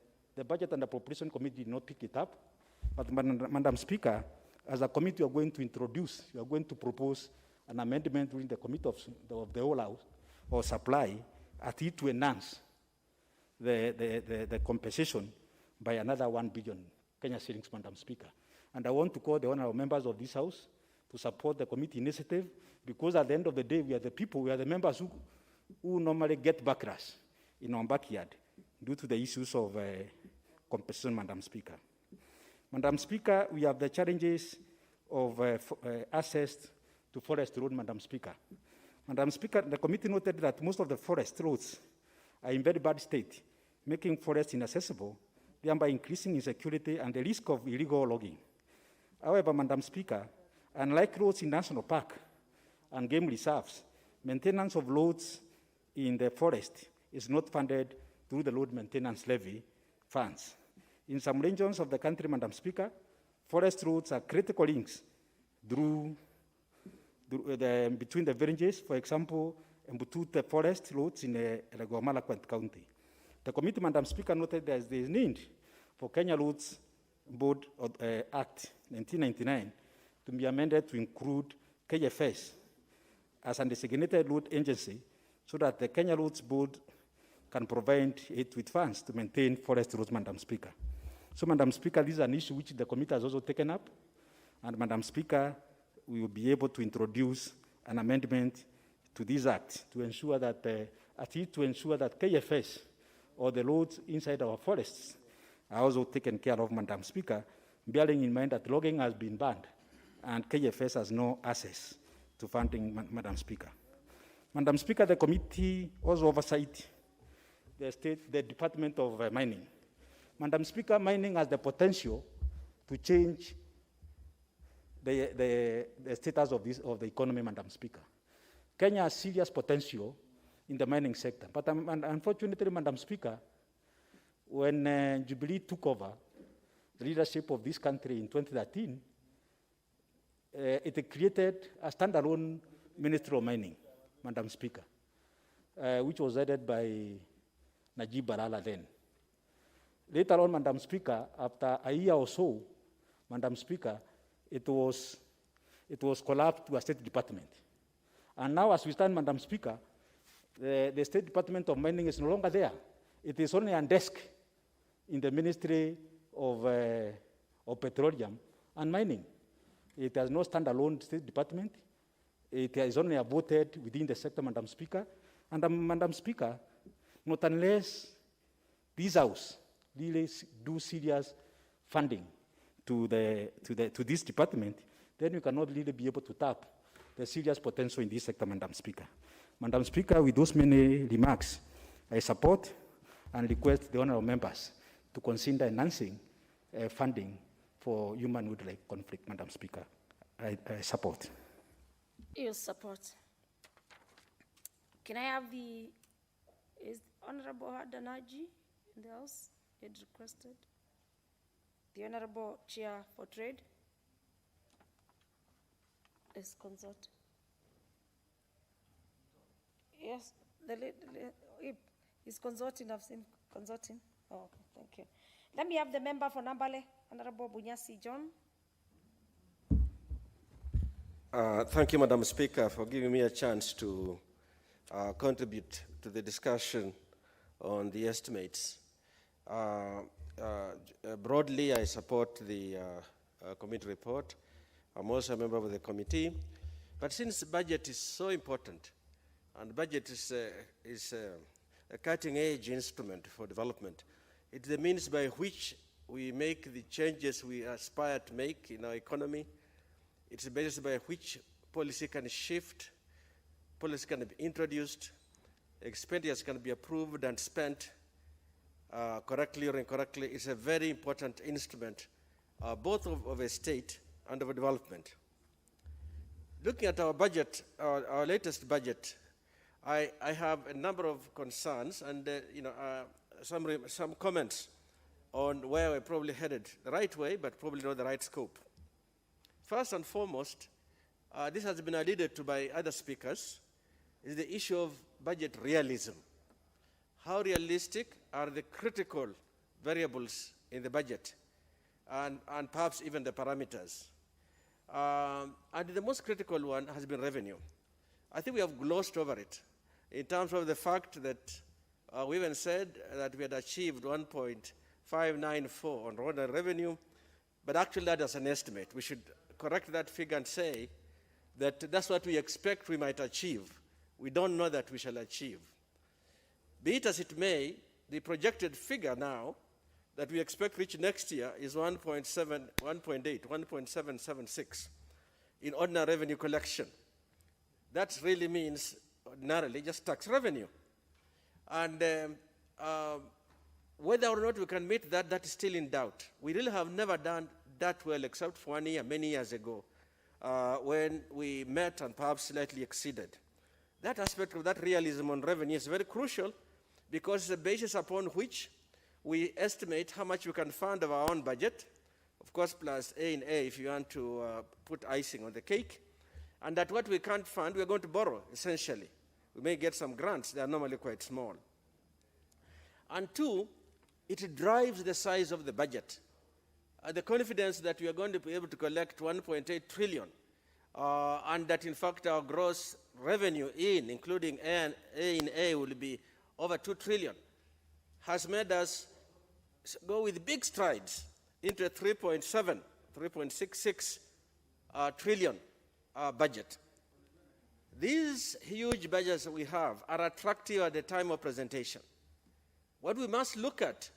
Budget and Appropriation Committee did not pick it up. But Madam Speaker, as a committee, you are going to propose an amendment during the committee of the whole house or supply at it to enhance the compensation by another 1 billion Kenya shillings, Madam Speaker. And I want to call the honorable members of this house to support the committee initiative, because at the end of the day, we are the people, we are the members who normally get backlash in our backyard due to the issues of compensation, Madam Speaker. Madam Speaker, we have the challenges of access to forest road, Madam Speaker. Madam Speaker, the committee noted that most of the forest roads are in very bad state, making forests inaccessible, thereby increasing insecurity and the risk of illegal logging. However, Madam Speaker, unlike roads in national park and game reserves, maintenance of roads in the forest is not funded through the road maintenance levy funds. In some regions of the country, Madam Speaker, forest roads are critical links between the villages. For example, Mbutute forest roads in Elgeyo Marakwet County. The committee, Madam Speaker, noted there is need for Kenya Roads Board Act 1999 to be amended to include KFS as a designated road agency, so that the Kenya Roads Board can provide it with funds to maintain forest roads, Madam Speaker. So, Madam Speaker, this is an issue which the committee has also taken up, and Madam Speaker, we will be able to introduce an amendment to this act to ensure that KFS or the roads inside our forests are also taken care of, Madam Speaker, bearing in mind that logging has been banned and KFS has no access to funding, Madam Speaker. Madam Speaker, the committee also oversight the Department of Mining. Madam Speaker, mining has the potential to change the status of the economy, Madam Speaker. Kenya has serious potential in the mining sector, but unfortunately, Madam Speaker, when Jubilee took over the leadership of this country in 2013, it created a standalone Ministry of Mining, Madam Speaker, which was headed by Najib Balala then. Later on, Madam Speaker, after a year or so, Madam Speaker, it was collapsed to a State Department. And now, as we stand, Madam Speaker, the State Department of Mining is no longer there. It is only a desk in the Ministry of Petroleum and Mining. It has no standalone State Department, It is only voted within the sector, Madam Speaker. And Madam Speaker, not unless this House really do serious funding to this department, then we cannot really be able to tap the serious potential in this sector, Madam Speaker. Madam Speaker, with those many remarks, I support and request the honourable members to consider enhancing funding for human-wildlife conflict, Madam Speaker. I support. You support. Can I have is Honorable Hadanaji in the House? He had requested. The Honorable Chair for Trade is consult. Yes, he's consulting. I've seen consulting. Oh, okay, thank you. Let me have the member for Nambale, Honorable Bunyasi John. Thank you, Madam Speaker, for giving me a chance to contribute to the discussion on the estimates. Broadly, I support the committee report. I'm also a member of the committee. But since the budget is so important, and budget is a cutting-edge instrument for development, it's the means by which we make the changes we aspire to make in our economy. It's the basis by which policy can shift, policy can be introduced, expenditures can be approved and spent correctly or incorrectly. It's a very important instrument, both of a state and of a development. Looking at our budget, our latest budget, I have a number of concerns and some comments on where we're probably headed the right way, but probably not the right scope. First and foremost, this has been alluded to by other speakers, is the issue of budget realism. How realistic are the critical variables in the budget, and perhaps even the parameters? And the most critical one has been revenue. I think we have glossed over it in terms of the fact that we even said that we had achieved 1.594 on road revenue, but actually that is an estimate. We should correct that figure and say that that's what we expect we might achieve. We don't know that we shall achieve. Be it as it may, the projected figure now that we expect to reach next year is 1.776 in ordinary revenue collection. That really means ordinarily just tax revenue. And whether or not we can meet that, that is still in doubt. We really have never done that well except for 1 year, many years ago, when we met and perhaps slightly exceeded. That aspect of that realism on revenue is very crucial because it's the basis upon which we estimate how much we can fund of our own budget, of course, plus A in A if you want to put icing on the cake, and that what we can't fund, we're going to borrow, essentially. We may get some grants, they are normally quite small. And two, it drives the size of the budget. The confidence that we are going to be able to collect 1.8 trillion, and that in fact our gross revenue including A in A will be over 2 trillion, has made us go with big strides into a 3.66 trillion budget. These huge budgets that we have are attractive at the time of presentation. What we must look at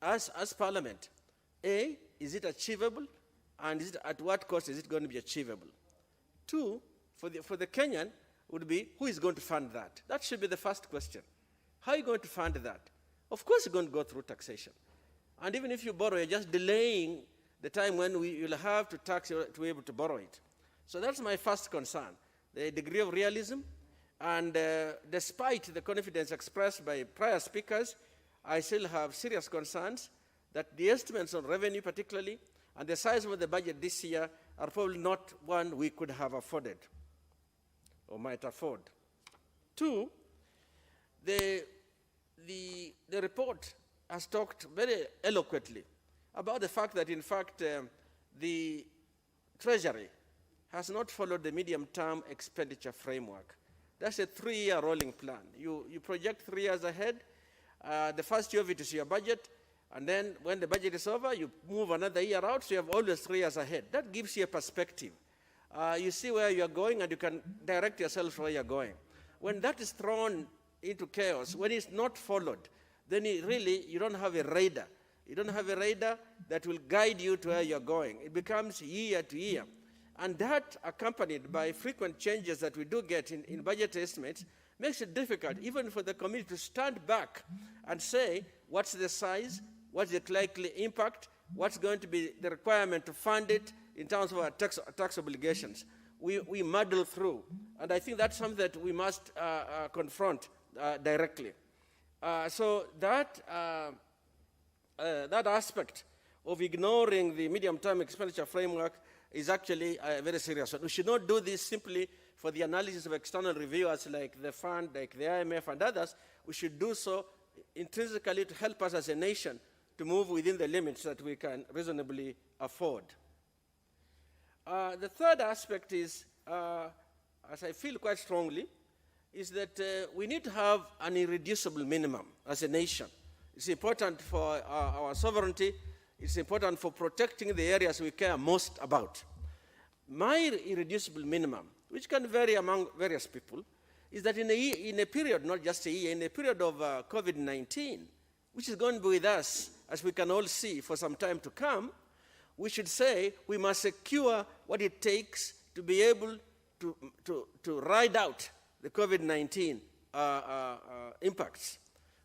as Parliament, A, is it achievable, and at what cost is it going to be achievable? Two, for the Kenyan would be, who is going to fund that? That should be the first question. How are you going to fund that? Of course you're going to go through taxation. And even if you borrow, you're just delaying the time when you'll have to tax to be able to borrow it. So that's my first concern, the degree of realism. And despite the confidence expressed by prior speakers, I still have serious concerns that the estimates on revenue particularly and the size of the budget this year are probably not one we could have afforded or might afford. Two, the report has talked very eloquently about the fact that, in fact, the Treasury has not followed the medium-term expenditure framework. That's a 3-year rolling plan. You project 3 years ahead. The first year of it is your budget, and then when the budget is over, you move another year out, so you have always 3 years ahead. That gives you a perspective. You see where you're going and you can direct yourself where you're going. When that is thrown into chaos, when it's not followed, then you don't have a radar. You don't have a radar that will guide you to where you're going. It becomes year to year. And that, accompanied by frequent changes that we do get in budget estimates, makes it difficult even for the committee to stand back and say, what's the size, what's the likely impact, what's going to be the requirement to fund it in terms of our tax obligations. We muddle through. And I think that's something that we must confront directly. So that aspect of ignoring the medium-term expenditure framework is actually very serious. We should not do this simply for the analysis of external reviewers like the fund, like the IMF and others. We should do so intrinsically to help us as a nation to move within the limits that we can reasonably afford. The third aspect is, as I feel quite strongly, is that we need to have an irreducible minimum as a nation. It's important for our sovereignty. It's important for protecting the areas we care most about. My irreducible minimum, which can vary among various people, is that in a period, not just a year, in a period of COVID-19, which is going to be with us, as we can all see, for some time to come, we should say we must secure what it takes to be able to ride out the COVID-19 impacts.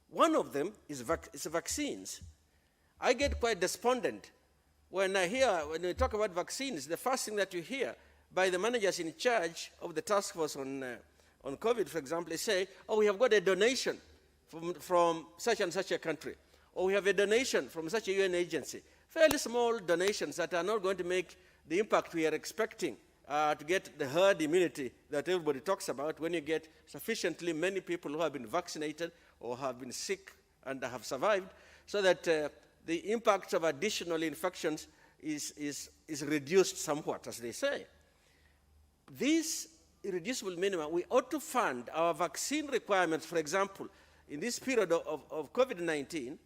One of them is vaccines. I get quite despondent when we talk about vaccines. The first thing that you hear by the managers in charge of the task force on COVID, for example, they say, oh, we have got a donation from such and such a country, or we have a donation from such a UN agency. Fairly small donations that are not going to make the impact we are expecting to get the herd immunity that everybody talks about when you get sufficiently many people who have been vaccinated or have been sick and have survived, so that the impact of additional infections is reduced somewhat, as they say. This irreducible minimum, we ought to fund our vaccine requirements, for example, in this period of COVID-19,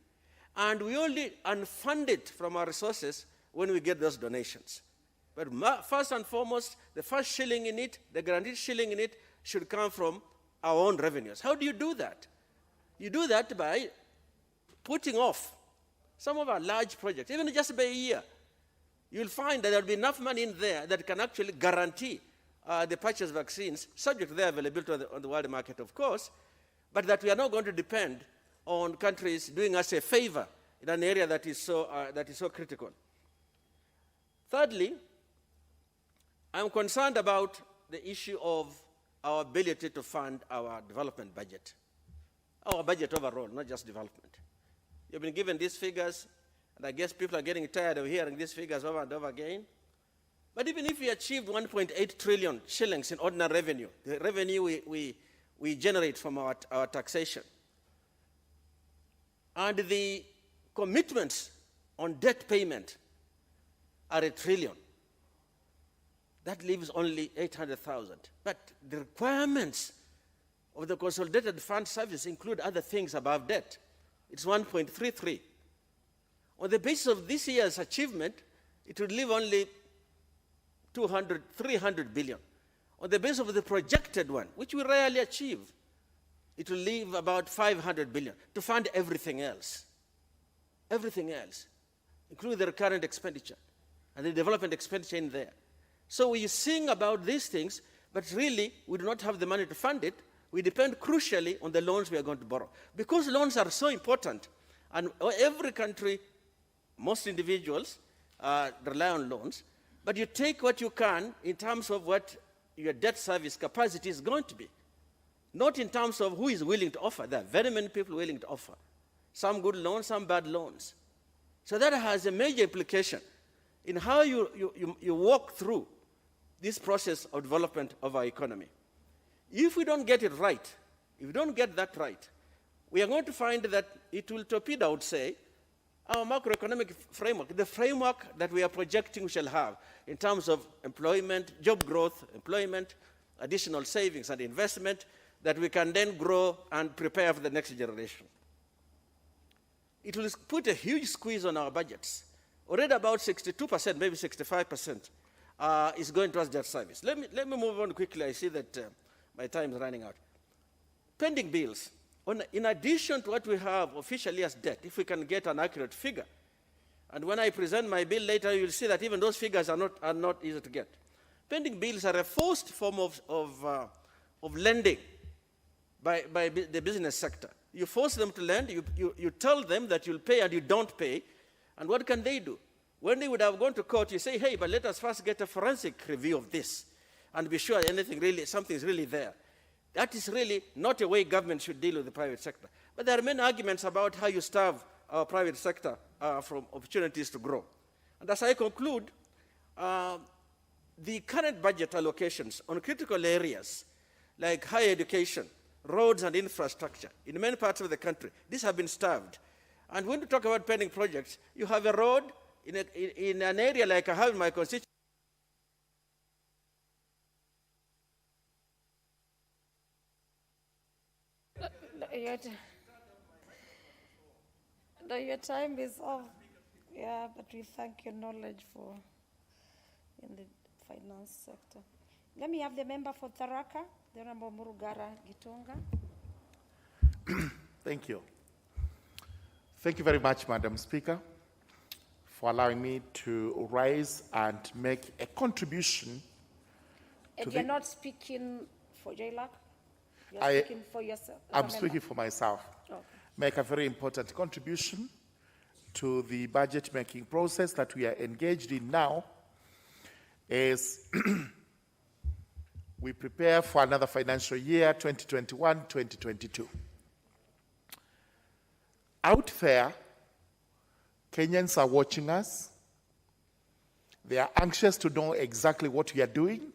and we only unfund it from our resources when we get those donations. But first and foremost, the first shilling in it, the guaranteed shilling in it, should come from our own revenues. How do you do that? You do that by putting off some of our large projects, even just by a year. You'll find that there will be enough money in there that can actually guarantee the purchase of vaccines, subject to their availability on the world market, of course, but that we are not going to depend on countries doing us a favor in an area that is so critical. Thirdly, I'm concerned about the issue of our ability to fund our development budget, our budget overall, not just development. You've been given these figures, and I guess people are getting tired of hearing these figures over and over again. But even if we achieved 1.8 trillion shillings in ordinary revenue, the revenue we generate from our taxation, and the commitments on debt payment are $1 trillion, that leaves only 800,000. But the requirements of the Consolidated Fund Service include other things above debt. It's 1.33. On the basis of this year's achievement, it would leave only 300 billion. On the basis of the projected one, which we rarely achieve, it will leave about 500 billion to fund everything else, including the recurrent expenditure and the development expenditure in there. So we sing about these things, but really we do not have the money to fund it. We depend crucially on the loans we are going to borrow. Because loans are so important, and every country, most individuals rely on loans, but you take what you can in terms of what your debt service capacity is going to be, not in terms of who is willing to offer. There are very many people willing to offer, some good loans, some bad loans. So that has a major implication in how you walk through this process of development of our economy. If we don't get it right, if we don't get that right, we are going to find that it will torpedo, I would say, our macroeconomic framework, the framework that we are projecting we shall have in terms of employment, job growth, employment, additional savings and investment, that we can then grow and prepare for the next generation. It will put a huge squeeze on our budgets. Already about 62%, maybe 65%, is going towards debt service. Let me move on quickly. I see that my time is running out. Pending bills. In addition to what we have officially as debt, if we can get an accurate figure, and when I present my bill later, you'll see that even those figures are not easy to get. Pending bills are a forced form of lending by the business sector. You force them to lend, you tell them that you'll pay and you don't pay, and what can they do? When they would have gone to court, you say, hey, but let us first get a forensic review of this and be sure something is really there. That is really not a way government should deal with the private sector. But there are many arguments about how you starve our private sector from opportunities to grow. And as I conclude, the current budget allocations on critical areas like higher education, roads and infrastructure in many parts of the country, these have been starved. And when you talk about pending projects, you have a road in an area like I have in my constituency. Your time is off. Yeah, but we thank your knowledge in the finance sector. Let me have the member for Tharaka, the Honorable Murugara Gitonga. Thank you. Thank you very much, Madam Speaker, for allowing me to rise and make a contribution. And you're not speaking for JLAC? You're I- speaking for yourself? as a I'm member? speaking for myself. Okay. Make a very important contribution to the budget making process that we are engaged in now as we prepare for another financial year, 2021-2022. Out there, Kenyans are watching us. They are anxious to know exactly what we are doing,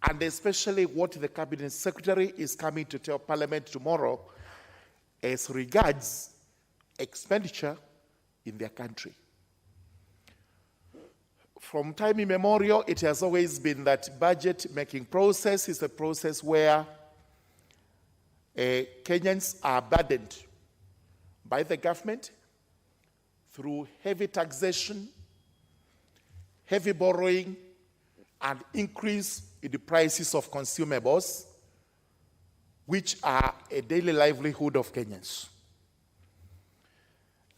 and especially what the Cabinet Secretary is coming to tell Parliament tomorrow as regards expenditure in their country. From time immemorial, it has always been that budget-making process is a process where Kenyans are burdened by the government through heavy taxation, heavy borrowing, and increase in the prices of consumables, which are a daily livelihood of Kenyans.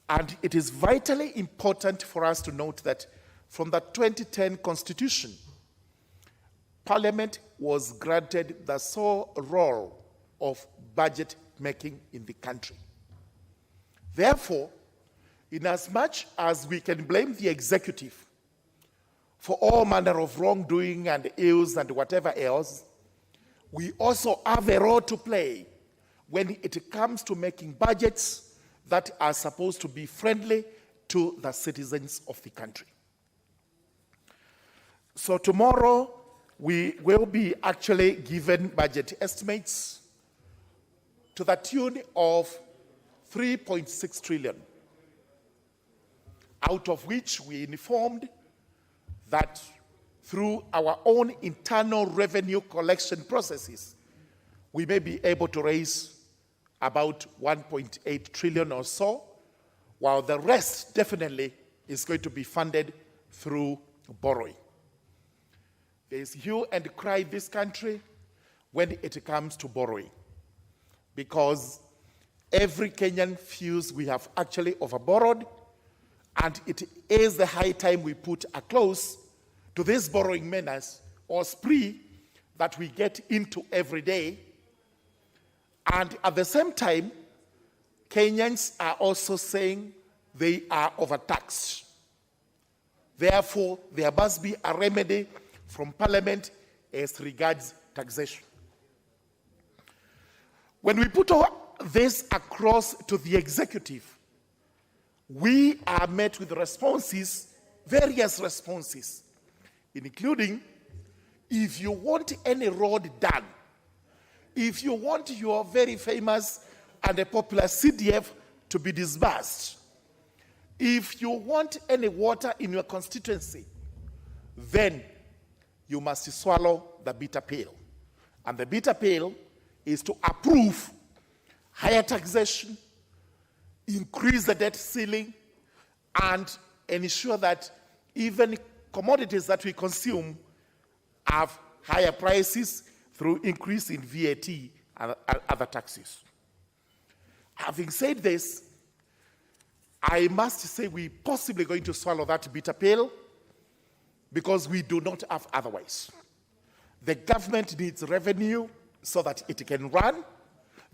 And it is vitally important for us to note that from the 2010 Constitution, Parliament was granted the sole role of budget making in the country. Therefore, inasmuch as we can blame the executive for all manner of wrongdoing and ills and whatever else, we also have a role to play when it comes to making budgets that are supposed to be friendly to the citizens of the country. So tomorrow, we will be actually given budget estimates to the tune of 3.6 trillion, out of which we informed that through our own internal revenue collection processes, we may be able to raise about 1.8 trillion or so, while the rest definitely is going to be funded through borrowing. There is hue and cry in this country when it comes to borrowing, because every Kenyan feels we have actually overborrowed, and it is the high time we put a close to this borrowing menace or spree that we get into every day. And at the same time, Kenyans are also saying they are overtaxed. Therefore, there must be a remedy from Parliament as regards taxation. When we put all this across to the executive, we are met with responses, various responses, including if you want any road done, if you want your very famous and a popular CDF to be disbursed, if you want any water in your constituency, then you must swallow the bitter pill. And the bitter pill is to approve higher taxation, increase the debt ceiling, and ensure that even commodities that we consume have higher prices through increase in VAT and other taxes. Having said this, I must say we're possibly going to swallow that bitter pill because we do not have otherwise. The government needs revenue so that it can run.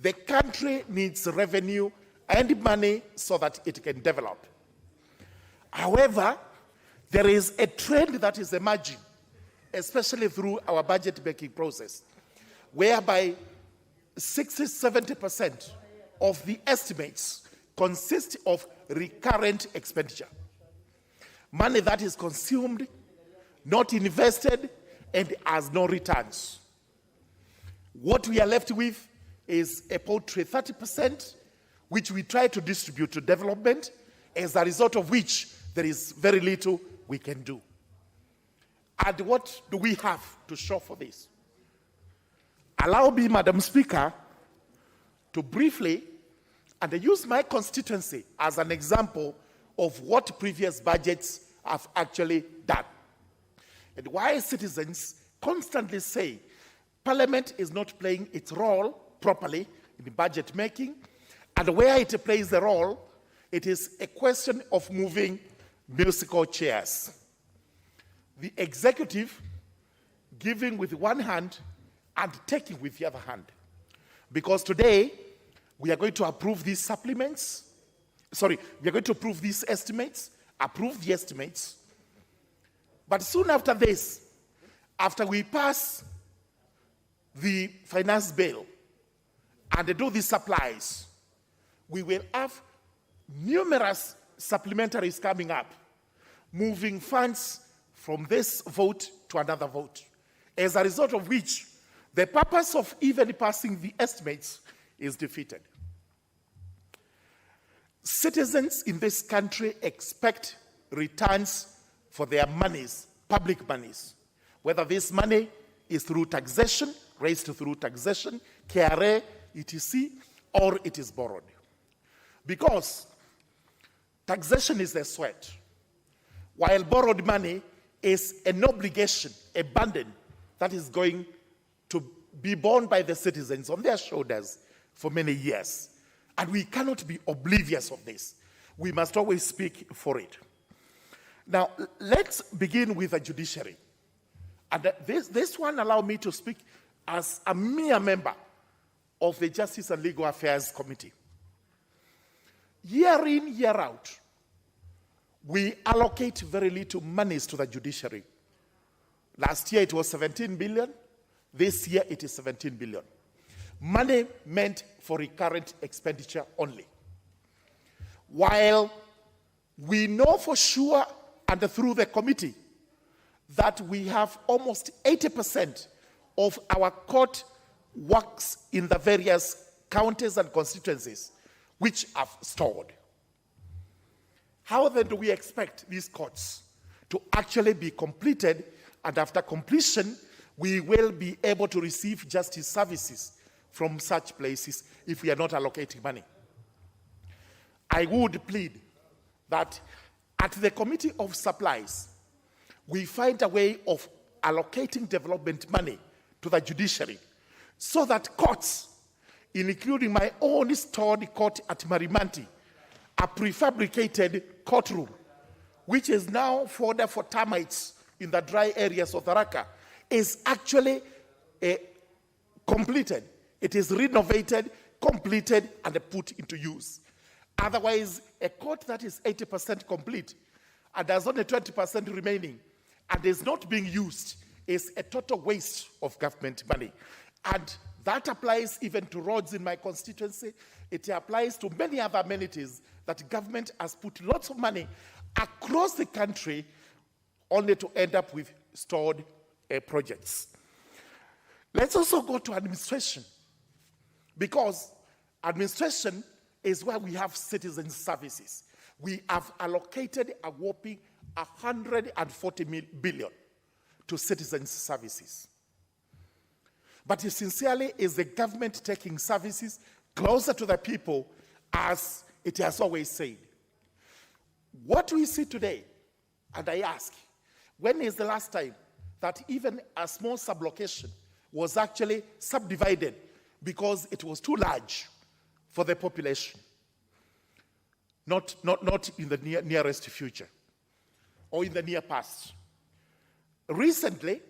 The country needs revenue and money so that it can develop. However, there is a trend that is emerging, especially through our budget-making process, whereby 60-70% of the estimates consist of recurrent expenditure. Money that is consumed, not invested, and has no returns. What we are left with is a paltry 30%, which we try to distribute to development, as a result of which there is very little we can do. And what do we have to show for this? Allow me, Madam Speaker, to briefly, and I use my constituency as an example of what previous budgets have actually done. And why citizens constantly say Parliament is not playing its role properly in the budget making, and where it plays the role, it is a question of moving musical chairs. The executive giving with one hand and taking with the other hand. Because today, we are going to approve these supplements. Sorry, we are going to approve these estimates, approve the estimates. But soon after this, after we pass the finance bill and do the supplies, we will have numerous supplementaries coming up, moving funds from this vote to another vote, as a result of which the purpose of even passing the estimates is defeated. Citizens in this country expect returns for their monies, public monies, whether this money is through taxation, raised through taxation, KRA, etc., or it is borrowed. Because taxation is a sweat, while borrowed money is an obligation, a burden that is going to be borne by the citizens on their shoulders for many years. And we cannot be oblivious of this. We must always speak for it. Now, let's begin with the judiciary. And this one allowed me to speak as a mere member of the Justice and Legal Affairs Committee. Year in, year out, we allocate very little monies to the judiciary. Last year it was 17 billion. This year it is 17 billion. Money meant for recurrent expenditure only. While we know for sure, and through the committee, that we have almost 80% of our court works in the various counties and constituencies which have stored. How then do we expect these courts to actually be completed, and after completion, we will be able to receive justice services from such places if we are not allocating money? I would plead that at the Committee of Supplies, we find a way of allocating development money to the judiciary so that courts, including my own stored court at Marimanti, a prefabricated courtroom, which is now fodder for termites in the dry areas of Tharaka, is actually completed. It is renovated, completed, and put into use. Otherwise, a court that is 80% complete and has only 20% remaining and is not being used is a total waste of government money. And that applies even to roads in my constituency. It applies to many other amenities that government has put lots of money across the country only to end up with stored projects. Let's also go to administration, because administration is where we have citizen services. We have allocated a whopping 140 billion to citizen services. But sincerely, is the government taking services closer to the people, as it has always said? What we see today, and I ask, When is the last time that even a small sublocation was actually subdivided because it was too large for the population? Not in the nearest future or in the near past. Recently,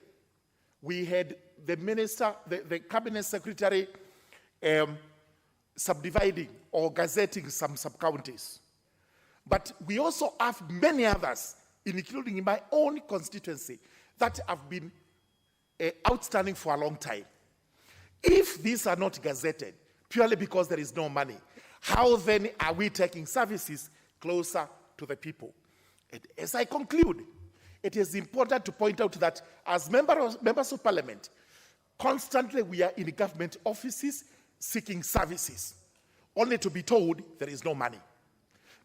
we had the minister, the cabinet secretary subdividing or gazetting some sub-counties. But we also have many others, including in my own constituency, that have been outstanding for a long time. If these are not gazetted, purely because there is no money, how then are we taking services closer to the people? And as I conclude, it is important to point out that as members of parliament, constantly we are in government offices seeking services, only to be told there is no money.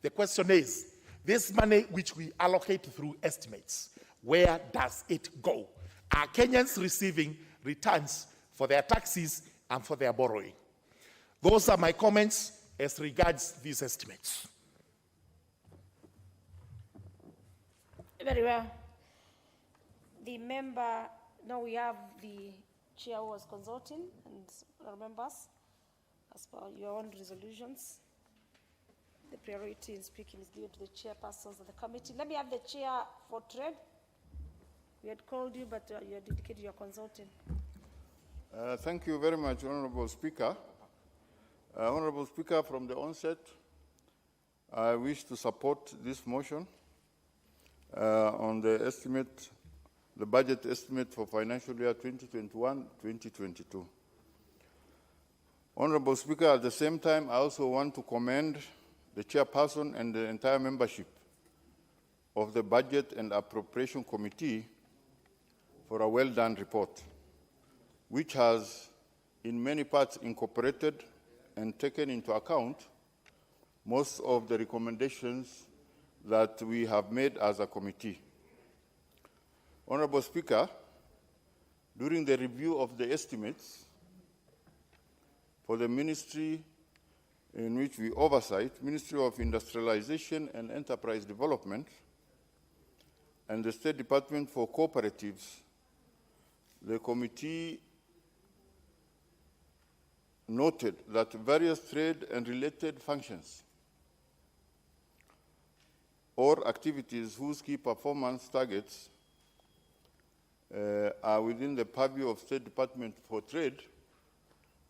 The question is, this money which we allocate through estimates, where does it go? Are Kenyans receiving returns for their taxes and for their borrowing? Those are my comments as regards these estimates. Very well. The member, now we have the chair who was consulting and members as per your own resolutions. The priority in speaking is given to the chairpersons of the committee. Let me have the chair for trade. We had called you, but you had indicated you're consulting. Thank you very much, Honorable Speaker. Honorable Speaker, from the onset, I wish to support this motion on the estimate, the budget estimate for financial year 2021-2022. Honorable Speaker, at the same time, I also want to commend the chairperson and the entire membership of the Budget and Appropriation Committee for a well-done report, which has in many parts incorporated and taken into account most of the recommendations that we have made as a committee. Honorable Speaker, during the review of the estimates for the ministry in which we oversight, Ministry of Industrialization and Enterprise Development, and the State Department for Cooperatives, the committee noted that various trade and related functions or activities whose key performance targets are within the purview of State Department for Trade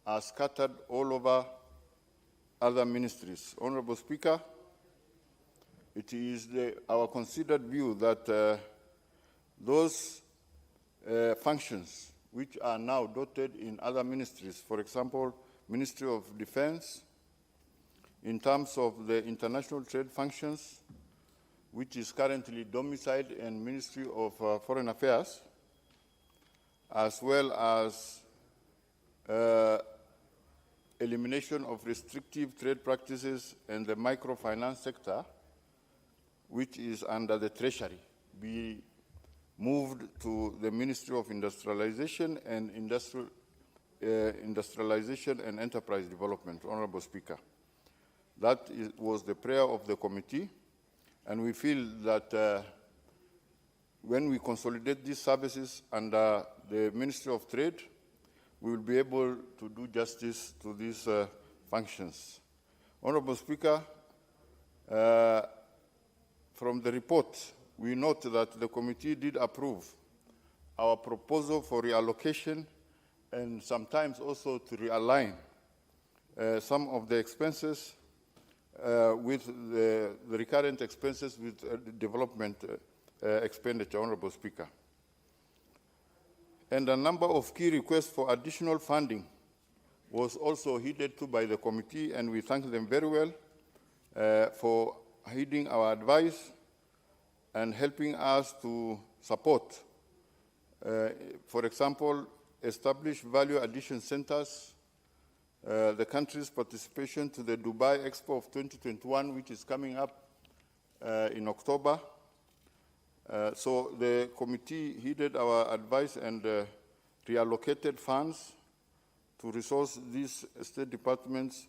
are scattered all over other ministries. Honorable Speaker, it is our considered view that those functions which are now dotted in other ministries, for example, Ministry of Defense, in terms of the international trade functions, which is currently domiciled in Ministry of Foreign Affairs, as well as elimination of restrictive trade practices in the microfinance sector, which is under the Treasury, be moved to the Ministry of Industrialization and Industrialization and Enterprise Development, Honorable Speaker. That was the prayer of the committee, and we feel that when we consolidate these services under the Ministry of Trade, we will be able to do justice to these functions. Honorable Speaker, from the report, we note that the committee did approve our proposal for reallocation and sometimes also to realign some of the expenses with the recurrent expenses with development expenditure, Honorable Speaker. And a number of key requests for additional funding was also heeded to by the committee, and we thank them very well for heeding our advice and helping us to support, for example, establish value addition centers, the country's participation to the Dubai Expo of 2021, which is coming up in October. So the committee heeded our advice and reallocated funds to resource these state departments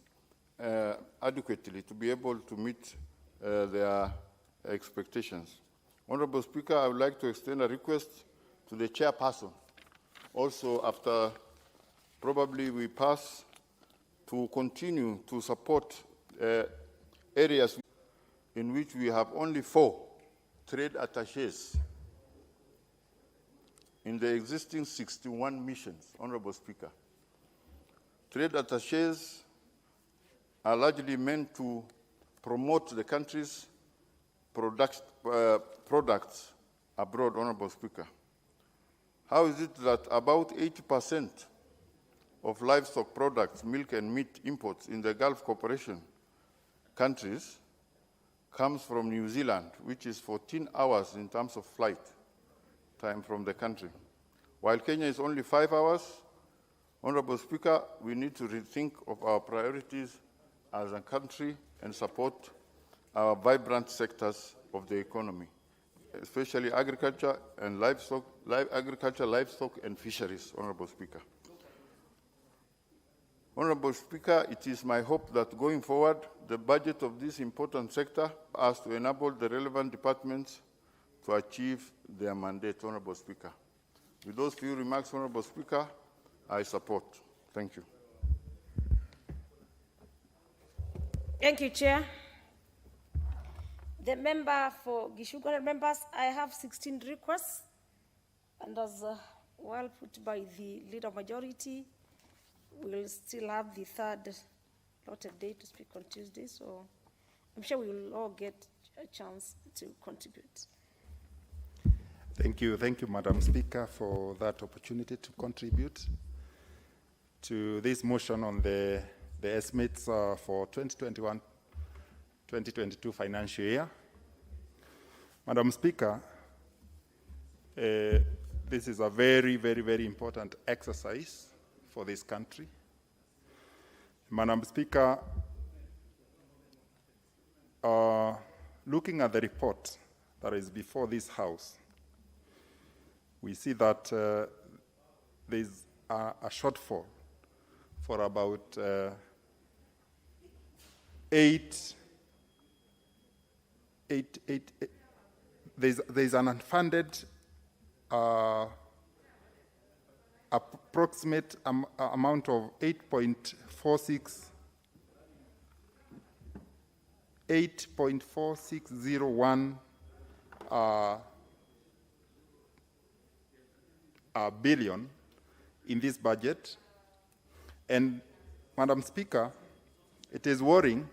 adequately to be able to meet their expectations. Honorable Speaker, I would like to extend a request to the chairperson. Also, after probably we pass, to continue to support areas in which we have only 4 trade attaches in the existing 61 missions, Honorable Speaker. Trade attaches are largely meant to promote the country's products abroad, Honorable Speaker. How is it that about 80% of livestock products, milk and meat imports in the Gulf Cooperation countries comes from New Zealand, which is 14 hours in terms of flight time from the country, while Kenya is only 5 hours? Honorable Speaker, we need to rethink of our priorities as a country and support our vibrant sectors of the economy, especially agriculture and livestock, livestock and fisheries, Honorable Speaker. Honorable Speaker, it is my hope that going forward, the budget of this important sector has to enable the relevant departments to achieve their mandate, Honorable Speaker. With those few remarks, Honorable Speaker, I support. Thank you. Thank you, Chair. The member for Gishugu. Members, I have 16 requests, and as well put by the leader majority, we'll still have the third allotted day to speak on Tuesday, so I'm sure we will all get a chance to contribute. Thank you, Madam Speaker, for that opportunity to contribute to this motion on the estimates for 2021-2022 financial year. Madam Speaker, this is a very, very, very important exercise for this country. Madam Speaker, looking at the report that is before this House, we see that there's a shortfall for about there's an unfunded approximate amount of 8.4601 billion in this budget. And Madam Speaker, it is worrying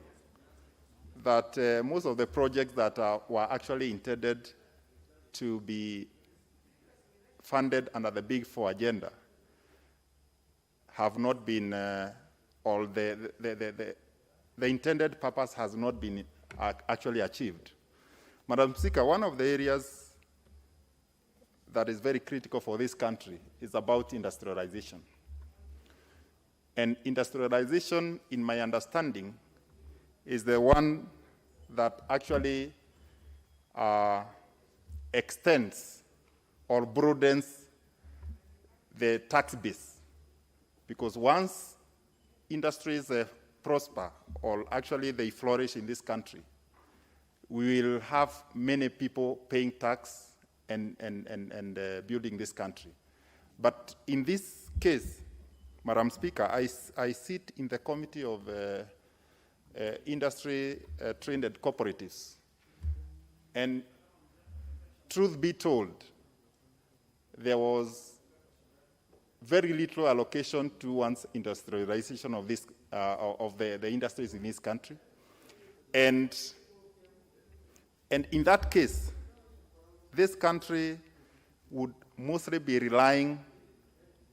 that most of the projects that were actually intended to be funded under the Big Four agenda have not been, or the intended purpose has not been actually achieved. Madam Speaker, one of the areas that is very critical for this country is about industrialization. And industrialization, in my understanding, is the one that actually extends or broadens the tax base. Because once industries prosper, or actually they flourish in this country, we will have many people paying tax and building this country. But in this case, Madam Speaker, I sit in the Committee of Industry, Trade and Cooperatives. And truth be told, there was very little allocation towards industrialization of this, of the industries in this country. And in that case, this country would mostly be relying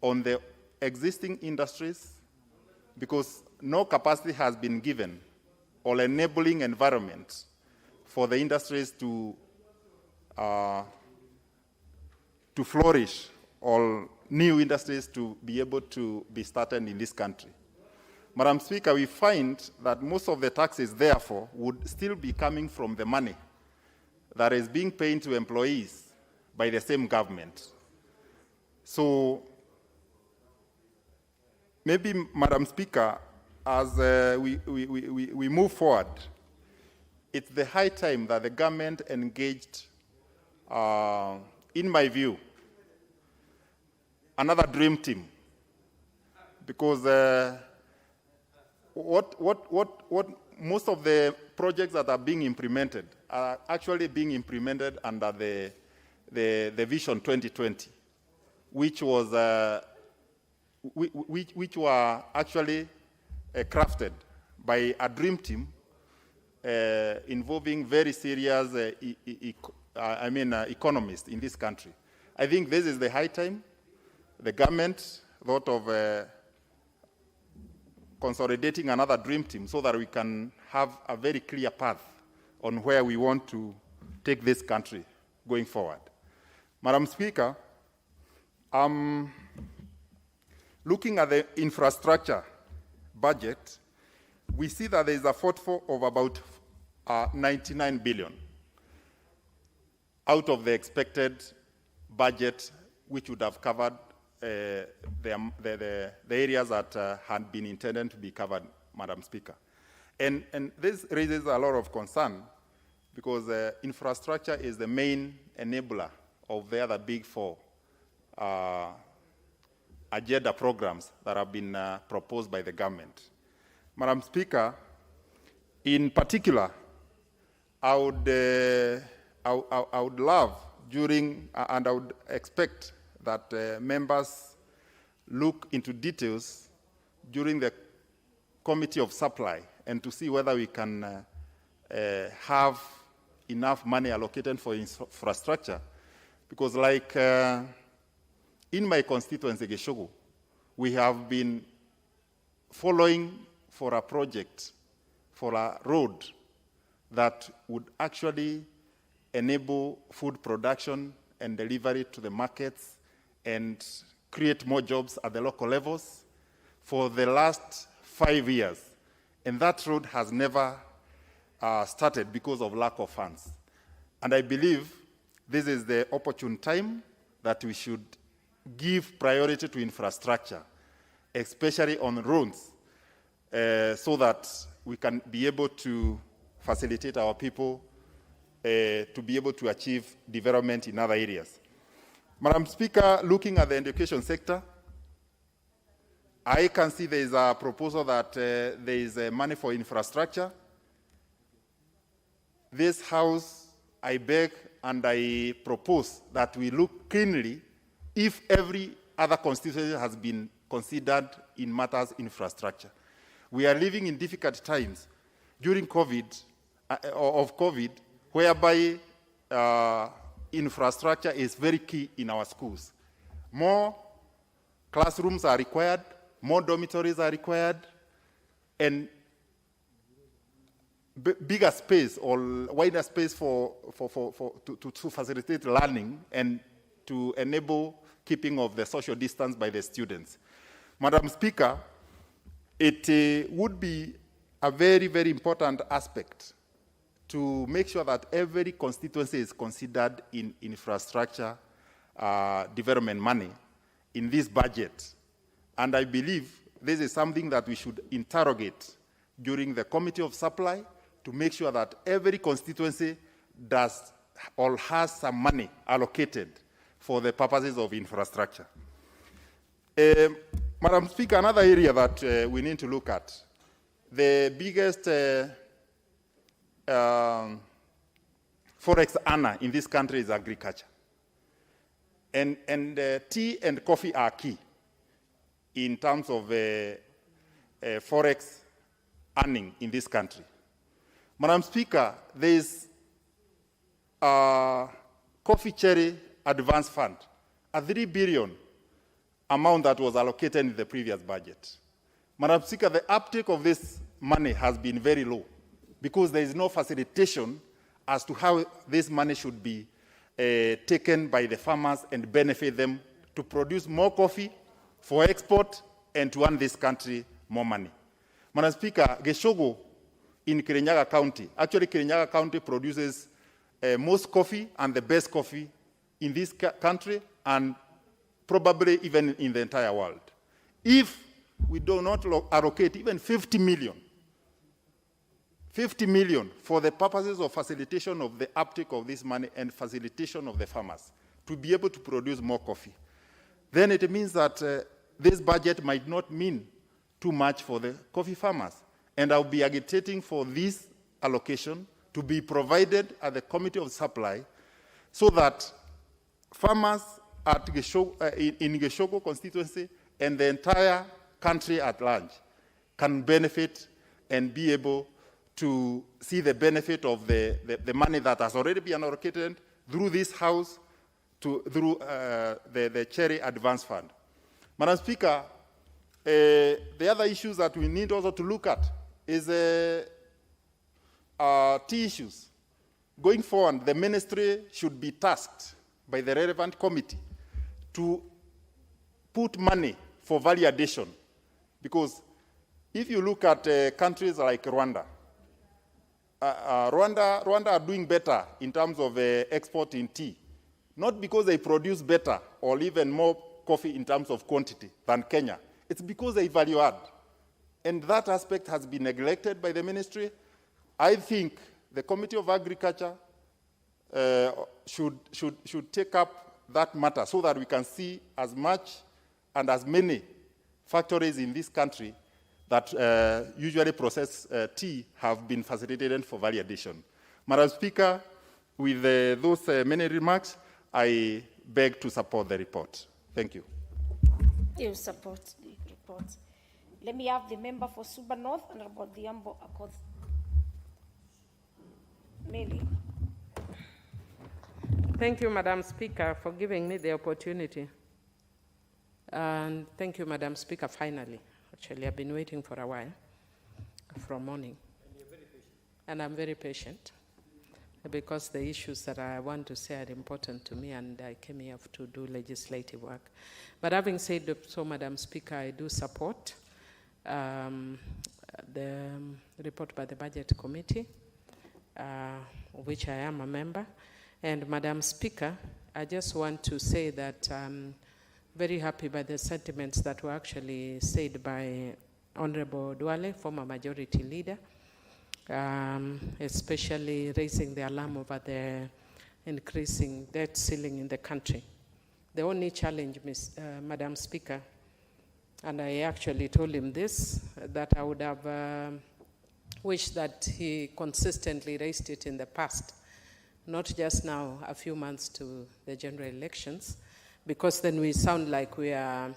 on the existing industries because no capacity has been given or enabling environment for the industries to flourish, or new industries to be able to be started in this country. Madam Speaker, we find that most of the taxes, therefore, would still be coming from the money that is being paid to employees by the same government. So maybe, Madam Speaker, as we move forward, it's the high time that the government engaged in my view, another dream team, because what most of the projects that are being implemented are actually being implemented under the Vision 2020, which was which were actually crafted by a dream team involving very serious economists in this country. I think this is the high time the government thought of consolidating another dream team so that we can have a very clear path on where we want to take this country going forward. Madam Speaker, looking at the infrastructure budget, we see that there is a shortfall of about 99 billion out of the expected budget, which would have covered the areas that had been intended to be covered, Madam Speaker. And this raises a lot of concern because infrastructure is the main enabler of the other big four agenda programs that have been proposed by the government. Madam Speaker, in particular, I would love during, and I would expect that members look into details during the Committee of Supply and to see whether we can have enough money allocated for infrastructure. Because like in my constituency, Geshogo, we have been following for a project, for a road that would actually enable food production and delivery to the markets and create more jobs at the local levels for the last 5 years. And that road has never started because of lack of funds. And I believe this is the opportune time that we should give priority to infrastructure, especially on roads, so that we can be able to facilitate our people to be able to achieve development in other areas. Madam Speaker, looking at the education sector, I can see there is a proposal that there is money for infrastructure. This House, I beg and I propose that we look keenly if every other constituency has been considered in matters infrastructure. We are living in difficult times during COVID, whereby infrastructure is very key in our schools. More classrooms are required, more dormitories are required, and bigger space or wider space to facilitate learning and to enable keeping of the social distance by the students. Madam Speaker, it would be a very, very important aspect to make sure that every constituency is considered in infrastructure development money in this budget. And I believe this is something that we should interrogate during the Committee of Supply to make sure that every constituency does or has some money allocated for the purposes of infrastructure. Madam Speaker, another area that we need to look at, the biggest forex earner in this country is agriculture. And tea and coffee are key in terms of forex earning in this country. Madam Speaker, there is a coffee cherry advance fund, a 3 billion amount that was allocated in the previous budget. Madam Speaker, the uptake of this money has been very low because there is no facilitation as to how this money should be taken by the farmers and benefit them to produce more coffee for export and to earn this country more money. Madam Speaker, Geshogo in Kirinyaga County, actually Kirinyaga County produces most coffee and the best coffee in this country and probably even in the entire world. If we do not allocate even 50 50 million for the purposes of facilitation of the uptake of this money and facilitation of the farmers to be able to produce more coffee. Then it means that this budget might not mean too much for the coffee farmers. And I'll be agitating for this allocation to be provided at the Committee of Supply so that farmers at in Geshogo constituency and the entire country at large can benefit and be able to see the benefit of the money that has already been allocated through this House through the Cherry Advance Fund. Madam Speaker, the other issues that we need also to look at is tea issues. Going forward, the ministry should be tasked by the relevant committee to put money for value addition. Because if you look at countries like Rwanda, Rwanda are doing better in terms of exporting tea, not because they produce better or even more coffee in terms of quantity than Kenya. It's because they value add. And that aspect has been neglected by the ministry. I think the Committee of Agriculture should take up that matter so that we can see as much and as many factories in this country that usually process tea have been facilitated for value addition. Madam Speaker, with those many remarks, I beg to support the report. Thank you. You support the report. Let me have the member for Suba North, Honorable Diambo Akoth. Meli. Thank you, Madam Speaker, for giving me the opportunity. And thank you, Madam Speaker, finally. Actually, I've been waiting for a while, from morning. And you're very patient. And I'm very patient, because the issues that I want to say are important to me, and I came here to do legislative work. But having said so, Madam Speaker, I do support the report by the Budget Committee, of which I am a member. And Madam Speaker, I just want to say that I'm very happy by the sentiments that were actually said by Honorable Duale, former Majority Leader, especially raising the alarm over the increasing debt ceiling in the country. The only challenge, Madam Speaker, and I actually told him this, that I would have wished that he consistently raised it in the past, not just now, a few months to the general elections, because then we sound like we are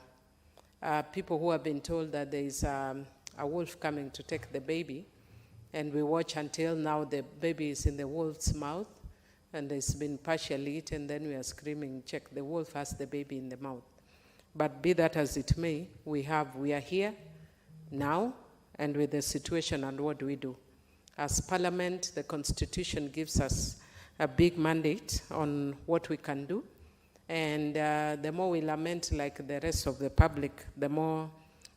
people who have been told that there is a wolf coming to take the baby, and we watch until now the baby is in the wolf's mouth, and it's been partially eaten, then we are screaming, check, the wolf has the baby in the mouth. But be that as it may, we are here now, and with the situation, and what do we do? As Parliament, the Constitution gives us a big mandate on what we can do, and the more we lament like the rest of the public, the more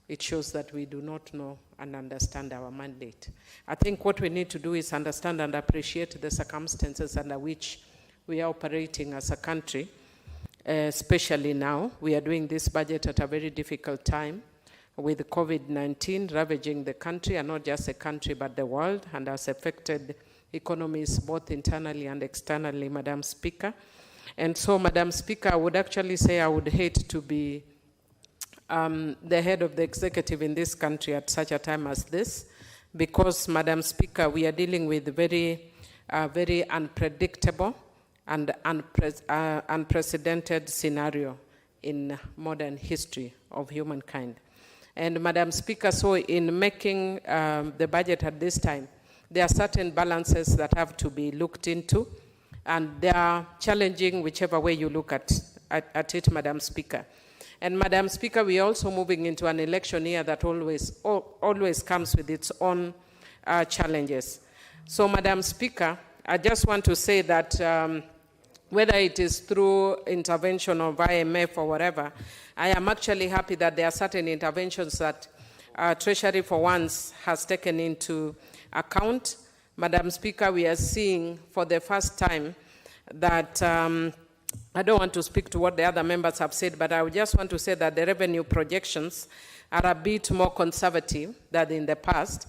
it shows that we do not know and understand our mandate. I think what we need to do is understand and appreciate the circumstances under which we are operating as a country, especially now. We are doing this budget at a very difficult time with COVID-19 ravaging the country, and not just the country but the world, and has affected economies both internally and externally, Madam Speaker. And so, Madam Speaker, I would actually say I would hate to be the head of the executive in this country at such a time as this, because, Madam Speaker, we are dealing with very unpredictable and unprecedented scenario in modern history of humankind. And, Madam Speaker, so in making the budget at this time, there are certain balances that have to be looked into, and they are challenging whichever way you look at it, Madam Speaker. And Madam Speaker, we are also moving into an election year that always comes with its own challenges. So, Madam Speaker, I just want to say that whether it is through intervention of IMF or whatever, I am actually happy that there are certain interventions that Treasury for once has taken into account. Madam Speaker, we are seeing for the first time that I don't want to speak to what the other members have said, but I just want to say that the revenue projections are a bit more conservative than in the past.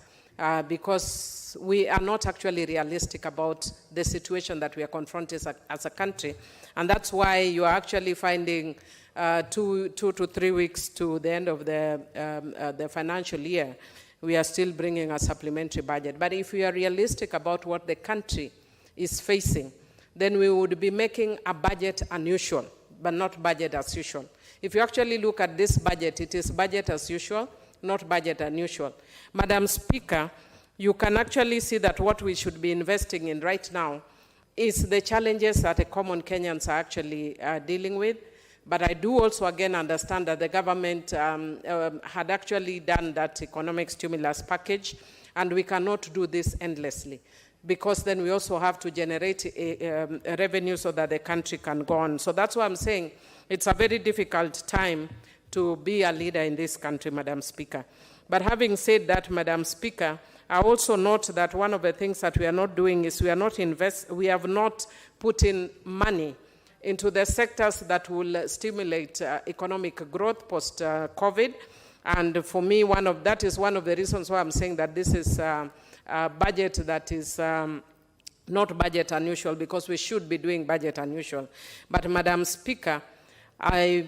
because we are not actually realistic about the situation that we are confronted as a country. And that's why you are actually finding 2 to 3 weeks to the end of the financial year, we are still bringing a supplementary budget. But if we are realistic about what the country is facing, then we would be making a budget unusual, but not budget as usual. If you actually look at this budget, it is budget as usual, not budget unusual. Madam Speaker, you can actually see that what we should be investing in right now is the challenges that the common Kenyans are actually dealing with. But I do also again understand that the government had actually done that economic stimulus package, and we cannot do this endlessly, because then we also have to generate a revenue so that the country can go on. So that's why I'm saying it's a very difficult time to be a leader in this country, Madam Speaker. But having said that, Madam Speaker, I also note that one of the things that we are not doing is we have not put in money into the sectors that will stimulate economic growth post-COVID. And for me, that is one of the reasons why I'm saying that this is a budget that is not budget unusual, because we should be doing budget unusual. But Madam Speaker, I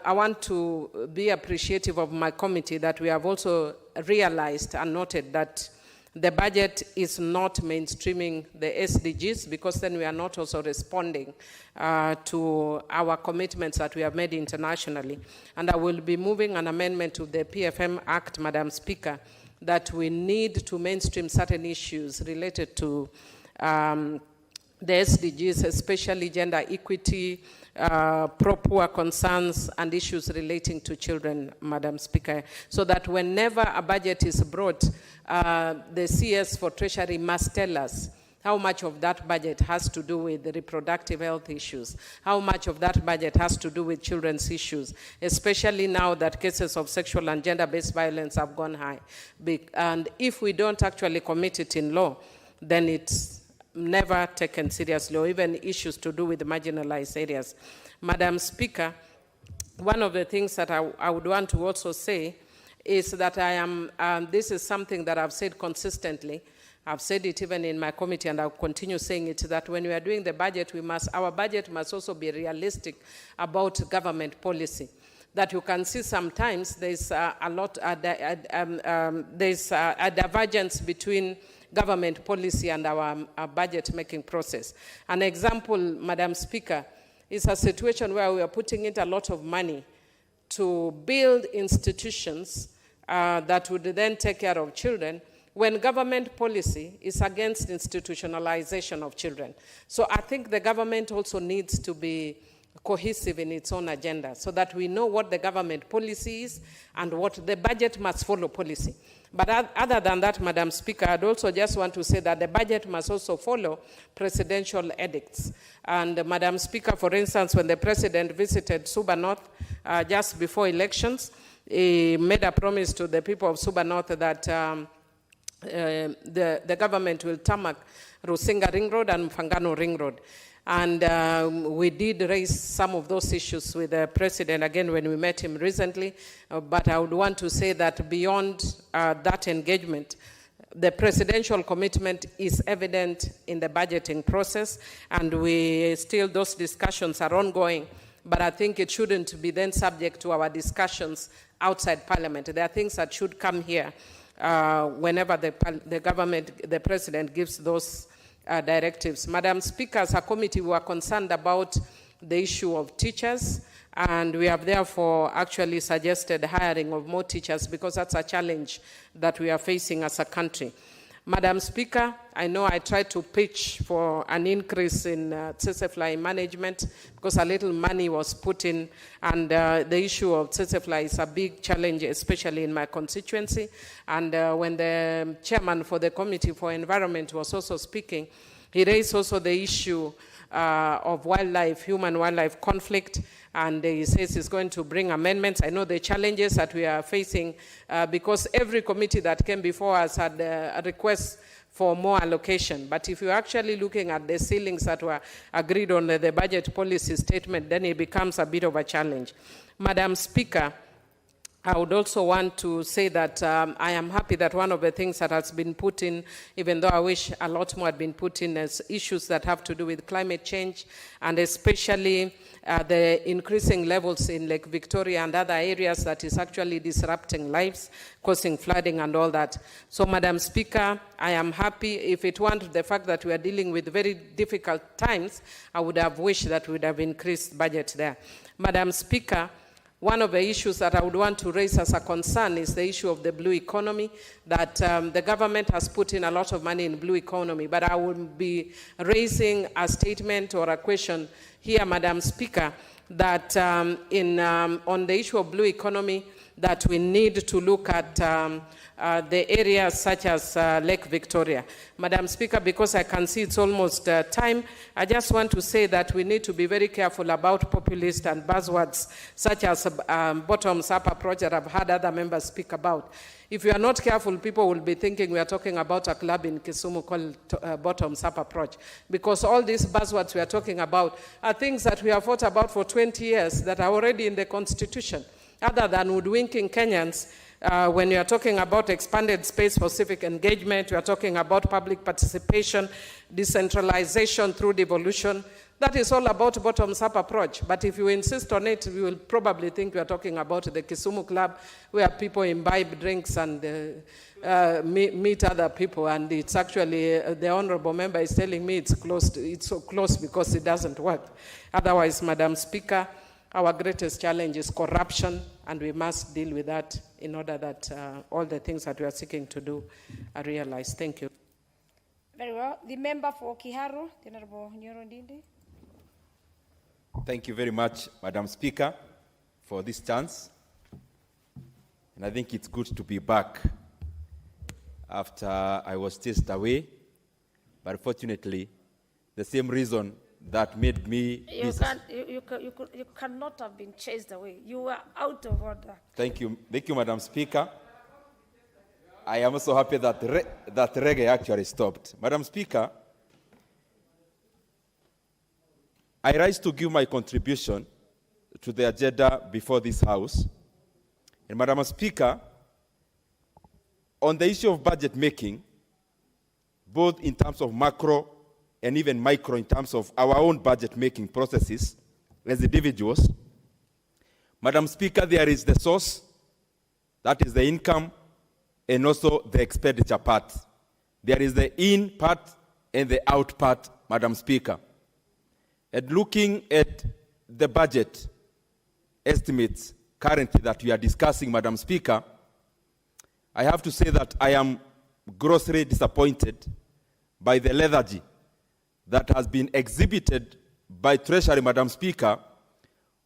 want to be appreciative of my committee that we have also realized and noted that the budget is not mainstreaming the SDGs, because then we are not also responding to our commitments that we have made internationally. And I will be moving an amendment to the PFM Act, Madam Speaker, that we need to mainstream certain issues related to the SDGs, especially gender equity, pro-poor concerns, and issues relating to children, Madam Speaker, so that whenever a budget is brought, the CS for Treasury must tell us how much of that budget has to do with the reproductive health issues, how much of that budget has to do with children's issues, especially now that cases of sexual and gender-based violence have gone high. And if we don't actually commit it in law, then it's never taken seriously, or even issues to do with marginalized areas. Madam Speaker, one of the things that I would want to also say is that this is something that I've said consistently. I've said it even in my committee, and I'll continue saying it, that when we are doing the budget, our budget must also be realistic about government policy. That you can see sometimes there's there's a divergence between government policy and our budget-making process. An example, Madam Speaker, is a situation where we are putting in a lot of money to build institutions that would then take care of children, when government policy is against institutionalization of children. So I think the government also needs to be cohesive in its own agenda, so that we know what the government policy is and what the budget must follow policy. But other than that, Madam Speaker, I'd also just want to say that the budget must also follow presidential edicts. And Madam Speaker, for instance, when the president visited Suba North just before elections, he made a promise to the people of Suba North that the government will tarmac Rusinga Ring Road and Mfangano Ring Road. And we did raise some of those issues with the president again when we met him recently. But I would want to say that beyond that engagement, the presidential commitment is evident in the budgeting process, and those discussions are ongoing. But I think it shouldn't be then subject to our discussions outside Parliament. There are things that should come here whenever the president gives those directives. Madam Speaker, as a committee, we are concerned about the issue of teachers, and we have therefore actually suggested hiring of more teachers, because that's a challenge that we are facing as a country. Madam Speaker, I know I tried to pitch for an increase in tsetse management, because a little money was put in, and the issue of tsetse is a big challenge, especially in my constituency. And when the chairman for the Committee for Environment was also speaking, he raised also the issue of human-wildlife conflict, and he says he's going to bring amendments. I know the challenges that we are facing, because every committee that came before us had a request for more allocation. But if you're actually looking at the ceilings that were agreed on the budget policy statement, then it becomes a bit of a challenge. Madam Speaker, I would also want to say that I am happy that one of the things that has been put in, even though I wish a lot more had been put in, is issues that have to do with climate change, and especially the increasing levels in Lake Victoria and other areas that is actually disrupting lives, causing flooding and all that. So, Madam Speaker, I am happy. If it weren't the fact that we are dealing with very difficult times, I would have wished that we would have increased budget there. Madam Speaker, one of the issues that I would want to raise as a concern is the issue of the blue economy, that the government has put in a lot of money in blue economy, but I would be raising a statement or a question here, Madam Speaker, that on the issue of blue economy, that we need to look at the areas such as Lake Victoria. Madam Speaker, because I can see it's almost time, I just want to say that we need to be very careful about populist and buzzwords such as bottoms-up approach that I've had other members speak about. If we are not careful, people will be thinking we are talking about a club in Kisumu called bottoms-up approach, because all these buzzwords we are talking about are things that we have fought about for 20 years that are already in the Constitution. Other than woodwinking Kenyans, when you are talking about expanded space for civic engagement, we are talking about public participation, decentralization through devolution. That is all about bottoms-up approach. But if you insist on it, we will probably think we are talking about the Kisumu Club, where people imbibe drinks and meet other people. And it's actually, the honorable member is telling me it's closed. It's so close because it doesn't work. Otherwise, Madam Speaker, our greatest challenge is corruption, and we must deal with that in order that all the things that we are seeking to do are realized. Thank you. Very well. The member for Kiharu, the Honorable Nyoro Ndindi. Thank you very much, Madam Speaker, for this chance. And I think it's good to be back after I was chased away. But fortunately, the same reason that made me... You cannot have been chased away. You were out of order. Thank you, Madam Speaker. I am also happy that that reggae actually stopped. Madam Speaker, I rise to give my contribution to the agenda before this House. And Madam Speaker, on the issue of budget making, both in terms of macro and even micro in terms of our own budget making processes as individuals, Madam Speaker, there is the source, that is the income, and also the expenditure part. There is the in part and the out part, Madam Speaker. And looking at the budget estimates currently that we are discussing, Madam Speaker, I have to say that I am grossly disappointed by the lethargy that has been exhibited by Treasury, Madam Speaker,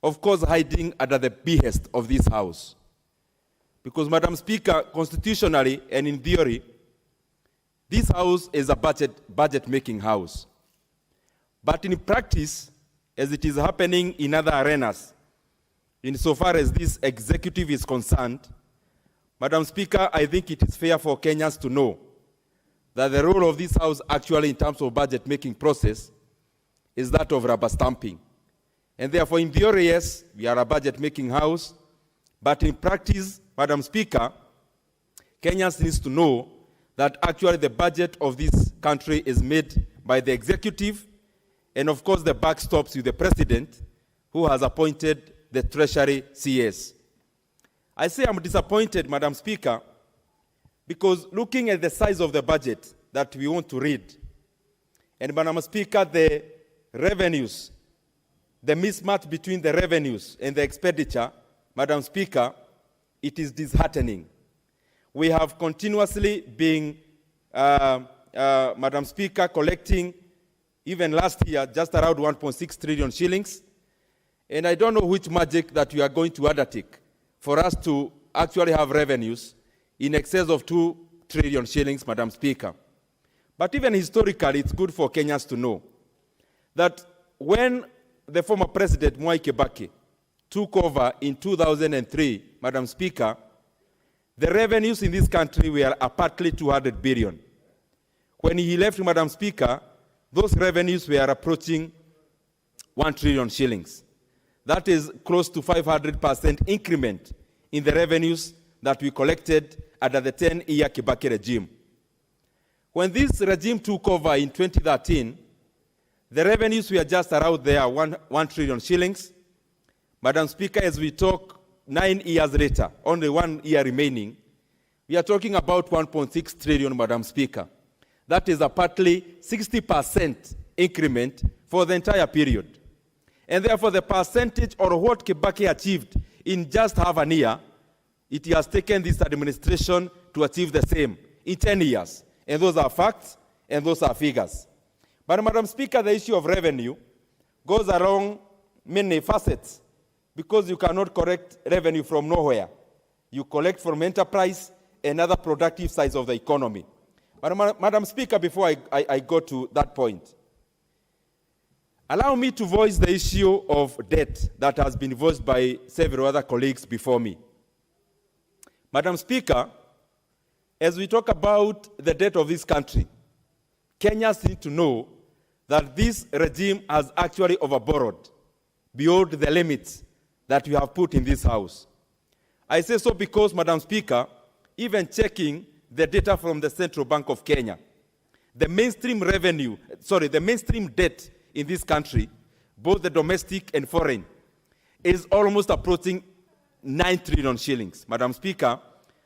of course hiding under the behest of this House. Because, Madam Speaker, constitutionally and in theory, this House is a budget-making House. But in practice, as it is happening in other arenas, insofar as this executive is concerned, Madam Speaker, I think it is fair for Kenyans to know that the role of this House actually in terms of budget-making process is that of rubber stamping. And therefore, in theory, yes, we are a budget-making House, but in practice, Madam Speaker, Kenyans need to know that actually the budget of this country is made by the executive, and of course the buck stops with the president, who has appointed the Treasury CS. I say I'm disappointed, Madam Speaker, because looking at the size of the budget that we want to read, and Madam Speaker, the revenues, the mismatch between the revenues and the expenditure, Madam Speaker, it is disheartening. We have continuously been, Madam Speaker, collecting, even last year, just around 1.6 trillion shillings. And I don't know which magic that we are going to undertake for us to actually have revenues in excess of 2 trillion shillings, Madam Speaker. But even historically, it's good for Kenyans to know that when the former President Mwai Kibaki took over in 2003, Madam Speaker, the revenues in this country were apparently 200 billion. When he left, Madam Speaker, those revenues were approaching 1 trillion shillings. That is close to 500% increment in the revenues that we collected under the 10-year Kibaki regime. When this regime took over in 2013, the revenues were just around there, 1 trillion shillings. Madam Speaker, as we talk 9 years later, only 1 year remaining, we are talking about 1.6 trillion, Madam Speaker. That is a partly 60% increment for the entire period. And therefore, the percentage or what Kibaki achieved in just half an year, it has taken this administration to achieve the same in 10 years. And those are facts and those are figures. But Madam Speaker, the issue of revenue goes along many facets because you cannot collect revenue from nowhere. You collect from enterprise and other productive sides of the economy. But Madam Speaker, before I go to that point, allow me to voice the issue of debt that has been voiced by several other colleagues before me. Madam Speaker, as we talk about the debt of this country, Kenyans need to know that this regime has actually overborrowed beyond the limits that we have put in this House. I say so because, Madam Speaker, even checking the data from the Central Bank of Kenya, the mainstream debt in this country, both the domestic and foreign, is almost approaching 9 trillion shillings, Madam Speaker,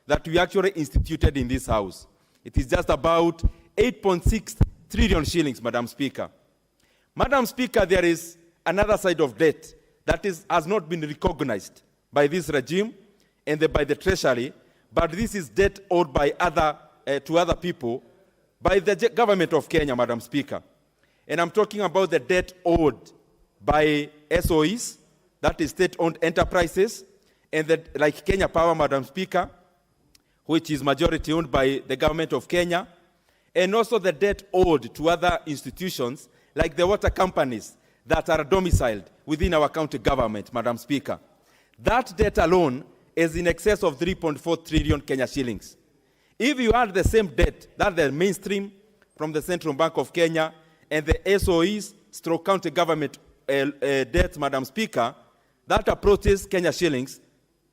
that we actually instituted in this House. It is just about 8.6 trillion shillings, Madam Speaker. Madam Speaker, there is another side of debt that has not been recognized by this regime and by the Treasury, but this is debt owed by to other people by the government of Kenya, Madam Speaker. And I'm talking about the debt owed by SOEs, that is state-owned enterprises, and like Kenya Power, Madam Speaker, which is majority owned by the government of Kenya, and also the debt owed to other institutions like the water companies that are domiciled within our county government, Madam Speaker. That debt alone is in excess of 3.4 trillion Kenya shillings. If you add the same debt, that's the mainstream from the Central Bank of Kenya, and the SOEs, county government debt, Madam Speaker, that approaches Kenya shillings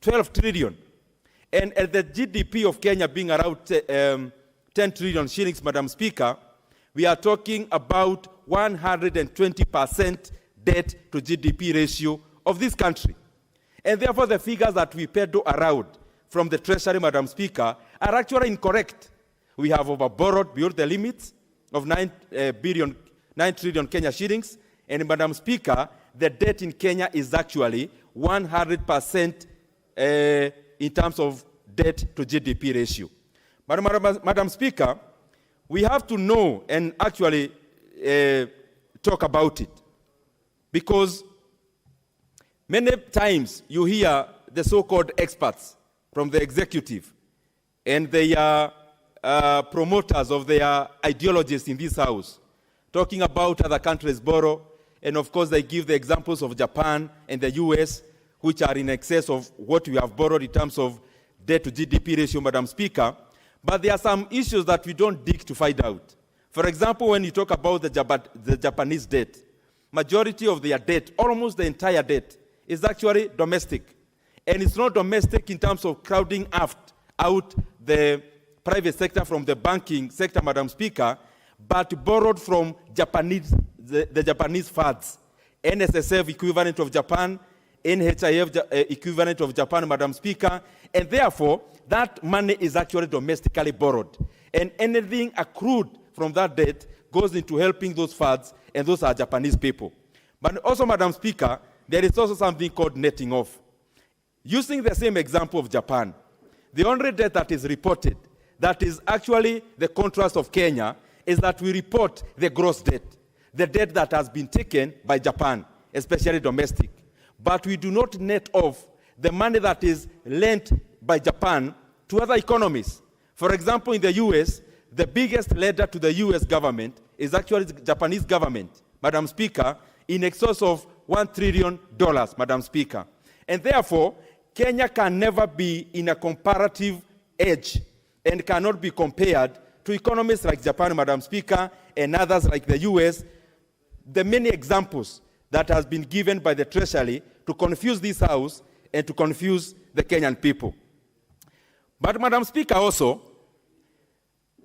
12 trillion. And at the GDP of Kenya being around 10 trillion shillings, Madam Speaker, we are talking about 120% debt to GDP ratio of this country. And therefore, the figures that we peddle around from the Treasury, Madam Speaker, are actually incorrect. We have overborrowed beyond the limits of 9 trillion Kenya shillings. And Madam Speaker, the debt in Kenya is actually 100% in terms of debt to GDP ratio. But Madam Speaker, we have to know and actually talk about it, because many times you hear the so-called experts from the executive and they are promoters of their ideologies in this House talking about other countries borrow, and of course they give the examples of Japan and the US, which are in excess of what we have borrowed in terms of debt to GDP ratio, Madam Speaker. But there are some issues that we don't dig to find out. For example, when you talk about the Japanese debt, majority of their debt, almost the entire debt, is actually domestic. And it's not domestic in terms of crowding out the private sector from the banking sector, Madam Speaker, but borrowed from the Japanese funds, NSSF equivalent of Japan, NHIF equivalent of Japan, Madam Speaker, and therefore that money is actually domestically borrowed. And anything accrued from that debt goes into helping those funds, and those are Japanese people. But also, Madam Speaker, there is also something called netting off. Using the same example of Japan, the only debt that is reported, that is actually the contrast of Kenya, is that we report the gross debt, the debt that has been taken by Japan, especially domestic. But we do not net off the money that is lent by Japan to other economies. For example, in the US, the biggest lender to the US government is actually the Japanese government, Madam Speaker, in excess of $1 trillion, Madam Speaker. And therefore, Kenya can never be in a comparative edge and cannot be compared to economies like Japan, Madam Speaker, and others like the US. The many examples that has been given by the Treasury to confuse this House and to confuse the Kenyan people. But, Madam Speaker, also,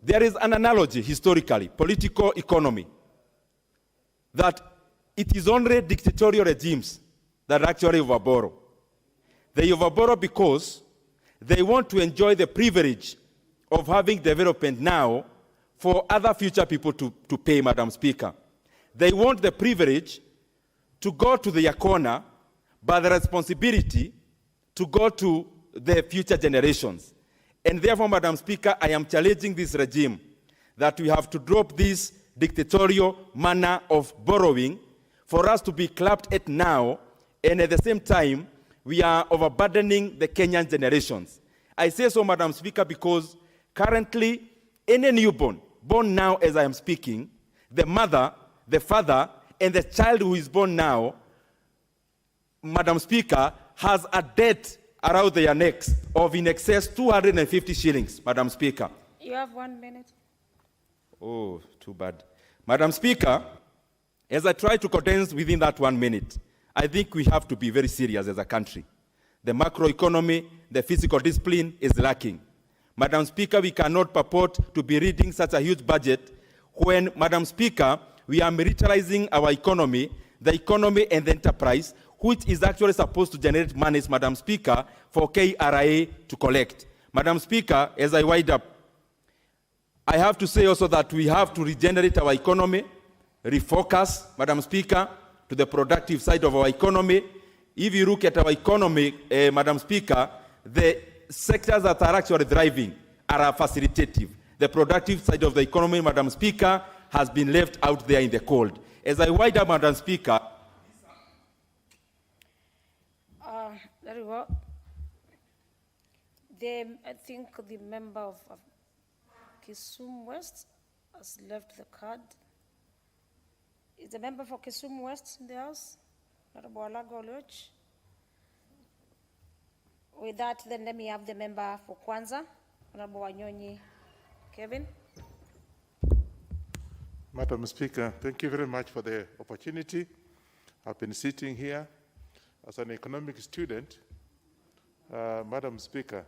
there is an analogy historically, political economy, that it is only dictatorial regimes that actually overborrow. They overborrow because they want to enjoy the privilege of having development now for other future people to pay, Madam Speaker. They want the privilege to go to their corner, but the responsibility to go to the future generations. And therefore, Madam Speaker, I am challenging this regime that we have to drop this dictatorial manner of borrowing for us to be clapped at now, and at the same time, we are overburdening the Kenyan generations. I say so, Madam Speaker, because currently, any newborn, born now as I am speaking, the mother, the father, and the child who is born now, Madam Speaker, has a debt around their necks of in excess 250 shillings, Madam Speaker. You have 1 minute. Oh, too bad. Madam Speaker, as I try to condense within that 1 minute, I think we have to be very serious as a country. The macroeconomy, the physical discipline is lacking. Madam Speaker, we cannot purport to be reading such a huge budget when, Madam Speaker, we are militarizing our economy, the economy and the enterprise, which is actually supposed to generate monies, Madam Speaker, for KRA to collect. Madam Speaker, as I wind up, I have to say also that we have to regenerate our economy, refocus, Madam Speaker, to the productive side of our economy. If you look at our economy, Madam Speaker, the sectors that are actually thriving are facilitative. The productive side of the economy, Madam Speaker, has been left out there in the cold. As I wind up, Madam Speaker. Very well. I think the member of Kisumu West has left the card. Is the member for Kisumu West in the house? Honorable Alago Oluoch. With that, then let me have the member for Kwanza, Honorable Wanyonyi Kevin. Madam Speaker, thank you very much for the opportunity. I've been sitting here as an economic student. Madam Speaker,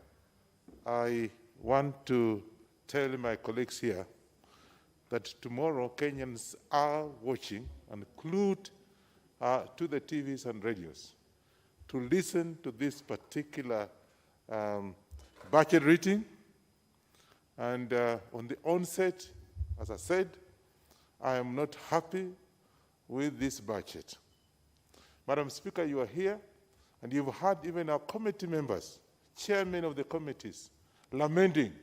I want to tell my colleagues here that tomorrow Kenyans are watching and glued to the TVs and radios to listen to this particular budget reading. And on the onset, as I said, I am not happy with this budget. Madam Speaker, you are here, and you've heard even our committee members, chairmen of the committees, lamenting.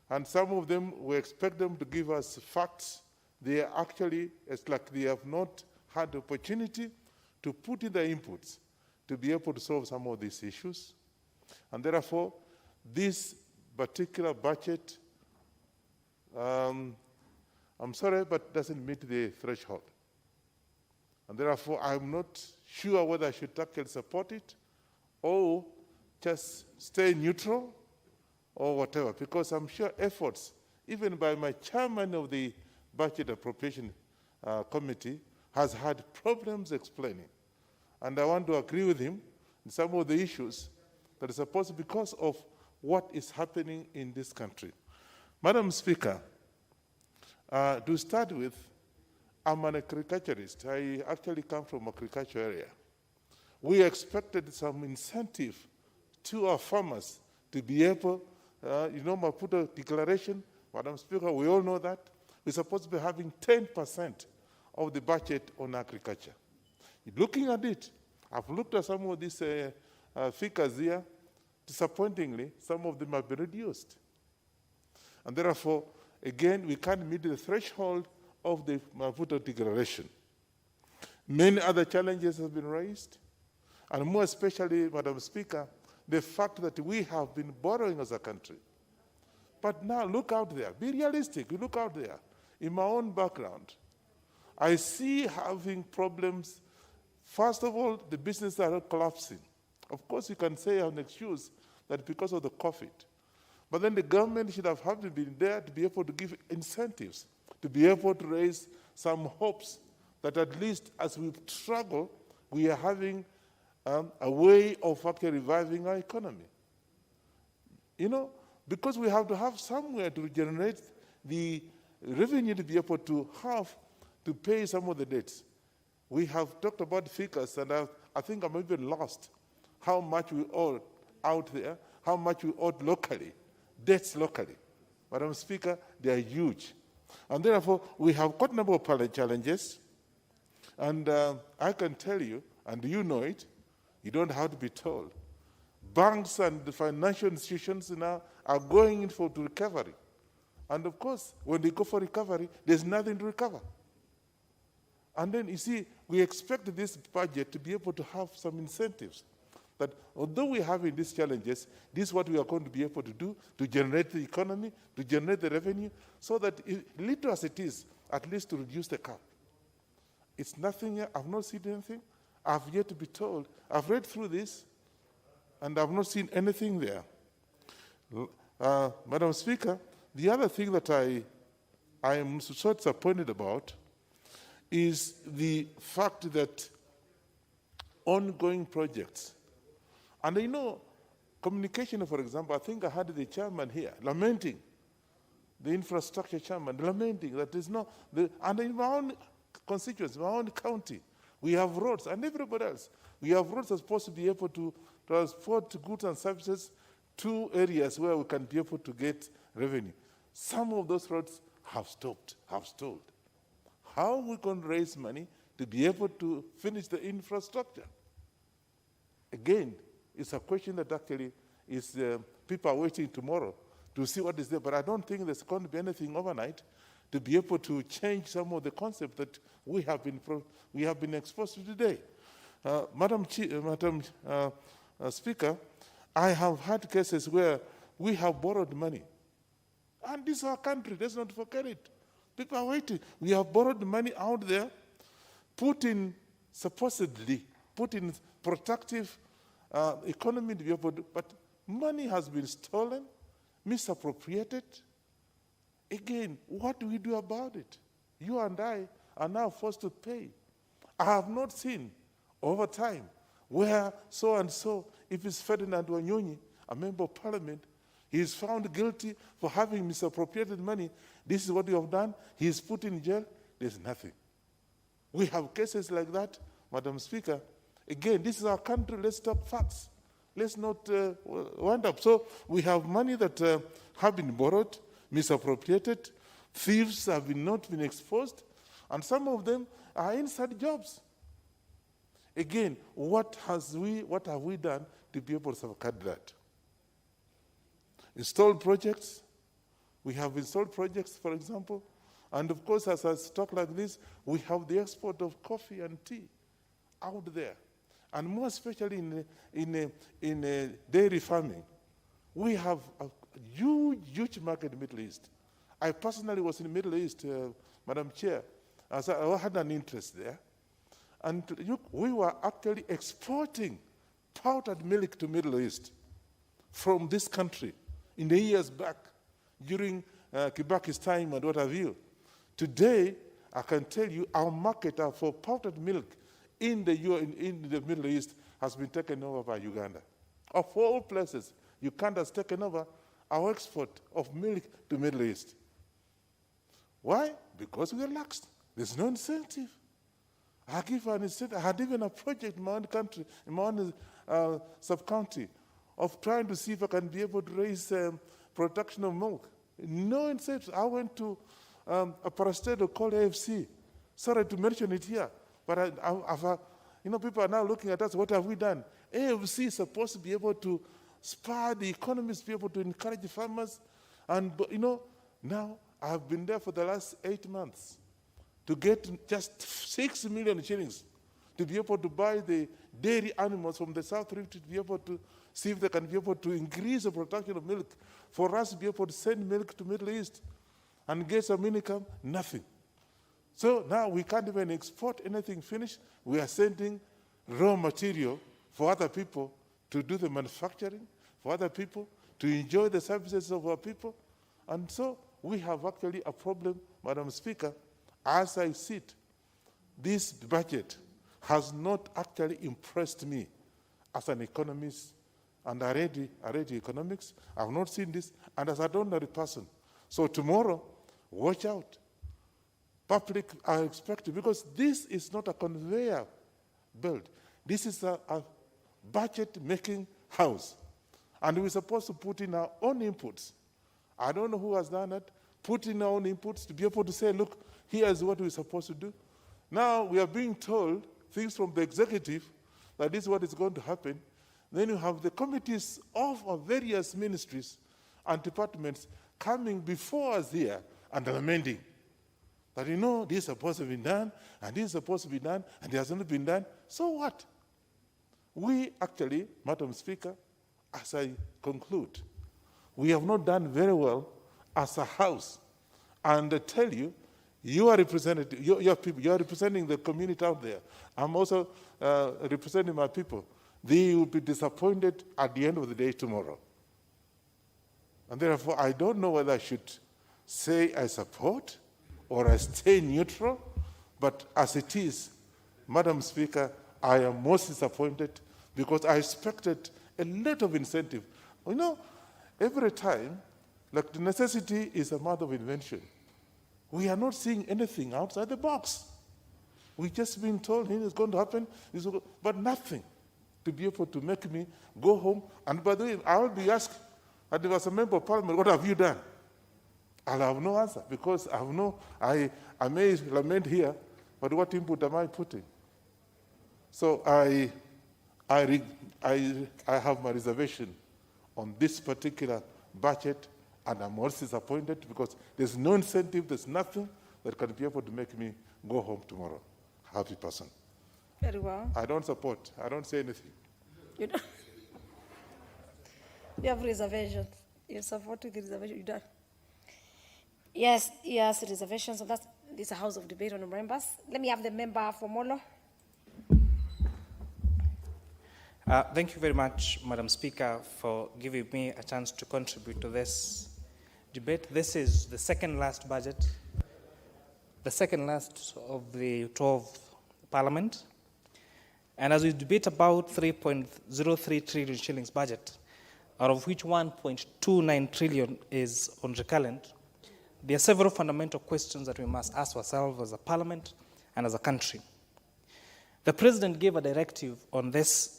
And some of them, we expect them to give us facts. They are actually, it's like they have not had the opportunity to put in their inputs to be able to solve some of these issues. And therefore, this particular budget, I'm sorry, but doesn't meet the threshold. And therefore, I'm not sure whether I should tackle support it or just stay neutral or whatever, because I'm sure efforts, even by my chairman of the Budget Appropriation Committee, has had problems explaining. And I want to agree with him in some of the issues that are supposed because of what is happening in this country. Madam Speaker, to start with, I'm an agriculturist. I actually come from agriculture area. We expected some incentive to our farmers to be able, Maputo Declaration, Madam Speaker, we all know that. We're supposed to be having 10% of the budget on agriculture. Looking at it, I've looked at some of these figures here. Disappointingly, some of them have been reduced. And therefore, again, we can't meet the threshold of the Maputo Declaration. Many other challenges have been raised, and more especially, Madam Speaker, the fact that we have been borrowing as a country. But now look out there, be realistic, look out there. In my own background, I see having problems. First of all, the businesses are collapsing. Of course, you can say an excuse that because of the COVID. But then the government should have been there to be able to give incentives, to be able to raise some hopes that at least as we struggle, we are having a way of actually reviving our economy. You know, because we have to have somewhere to generate the revenue to be able to have to pay some of the debts. We have talked about figures, and I think I'm even lost how much we owe out there, how much we owe locally, debts locally. Madam Speaker, they are huge. And therefore, we have quite a number of challenges. And I can tell you, and you know it, you don't have to be told. Banks and the financial institutions now are going in for recovery. And of course, when they go for recovery, there's nothing to recover. And then, you see, we expect this budget to be able to have some incentives. That although we're having these challenges, this is what we are going to be able to do to generate the economy, to generate the revenue, so that little as it is, at least to reduce the cap. It's nothing, I've not seen anything. I've yet to be told. I've read through this, and I've not seen anything there. Madam Speaker, the other thing that I am so disappointed about is the fact that ongoing projects, and I know communication, for example, I think I had the chairman here lamenting, the infrastructure chairman lamenting that there's no, and in my own constituency, my own county, we have roads, and everybody else, we have roads that's supposed to be able to transport goods and services to areas where we can be able to get revenue. Some of those roads have stopped, have stalled. How are we going to raise money to be able to finish the infrastructure? Again, it's a question that actually is people are waiting tomorrow to see what is there, but I don't think there's going to be anything overnight to be able to change some of the concepts that we have been exposed to today. Madam Speaker, I have had cases where we have borrowed money. And this is our country, let's not forget it. People are waiting. We have borrowed money out there, supposedly put in productive economy to be able to, but money has been stolen, misappropriated. Again, what do we do about it? You and I are now forced to pay. I have not seen over time where so-and-so, if it's Ferdinand Wanyonyi, a member of parliament, he is found guilty for having misappropriated money. This is what you have done. He is put in jail. There's nothing. We have cases like that, Madam Speaker. Again, this is our country. Let's talk facts. Let's not wind up. So we have money that have been borrowed, misappropriated. Thieves have not been exposed. And some of them are inside jobs. Again, what have we done to be able to safeguard that? Installed projects. We have installed projects, for example. And of course, as I talk like this, we have the export of coffee and tea out there. And more especially in dairy farming. We have a huge market in the Middle East. I personally was in the Middle East, Madam Chair, as I had an interest there. And we were actually exporting powdered milk to Middle East from this country in the years back, during Kibaki's time and what have you. Today, I can tell you our market for powdered milk in the Middle East has been taken over by Uganda. Of all places, Uganda has taken over our export of milk to Middle East. Why? Because we are lax. There's no incentive. I give an incentive. I had even a project in my own country, in my own sub-county, of trying to see if I can be able to raise production of milk. No incentives. I went to a parastatal called AFC. Sorry to mention it here, but people are now looking at us. What have we done? AFC is supposed to be able to spur the economy, to be able to encourage farmers. And now I've been there for the last 8 months to get just 6 million shillings to be able to buy the dairy animals from the South Rift, to be able to see if they can be able to increase the production of milk, for us to be able to send milk to Middle East and get some income. Nothing. So now we can't even export anything finished. We are sending raw material for other people to do the manufacturing, for other people to enjoy the services of our people. And so we have actually a problem, Madam Speaker. As I sit, this budget has not actually impressed me as an economist, and I read economics. I've not seen this, and as an ordinary person. So tomorrow, watch out. Public are expected, because this is not a conveyor belt. This is a budget-making house. And we're supposed to put in our own inputs. I don't know who has done it. Put in our own inputs to be able to say, look, here's what we're supposed to do. Now we are being told things from the executive that this is what is going to happen. Then you have the committees of various ministries and departments coming before us here and amending. That this is supposed to be done, and this is supposed to be done, and it has not been done. So what? We actually, Madam Speaker, as I conclude, we have not done very well as a house. And I tell you, you are representative, your people, you are representing the community out there. I'm also representing my people. They will be disappointed at the end of the day tomorrow. And therefore, I don't know whether I should say I support or I stay neutral, but as it is, Madam Speaker, I am most disappointed because I expected a lot of incentive. Every time, like the necessity is a mother of invention. We are not seeing anything outside the box. We've just been told it's going to happen, but nothing to be able to make me go home. And by the way, I will be asked, and as a member of parliament, what have you done? I'll have no answer because I may lament here, but what input am I putting? So I have my reservation on this particular budget, and I'm also disappointed because there's no incentive, there's nothing that can be able to make me go home tomorrow. Happy person. Very well. I don't support. I don't say anything. You don't. You have reservations. You support with the reservation. You don't. Yes, reservations. So this is a house of debate on the members. Let me have the member for Molo. Thank you very much, Madam Speaker, for giving me a chance to contribute to this debate. This is the second last budget, the second last of the 12th Parliament. And as we debate about 3.03 trillion shillings budget, out of which 1.29 trillion is on recurrent, there are several fundamental questions that we must ask ourselves as a Parliament and as a country. The President gave a directive on this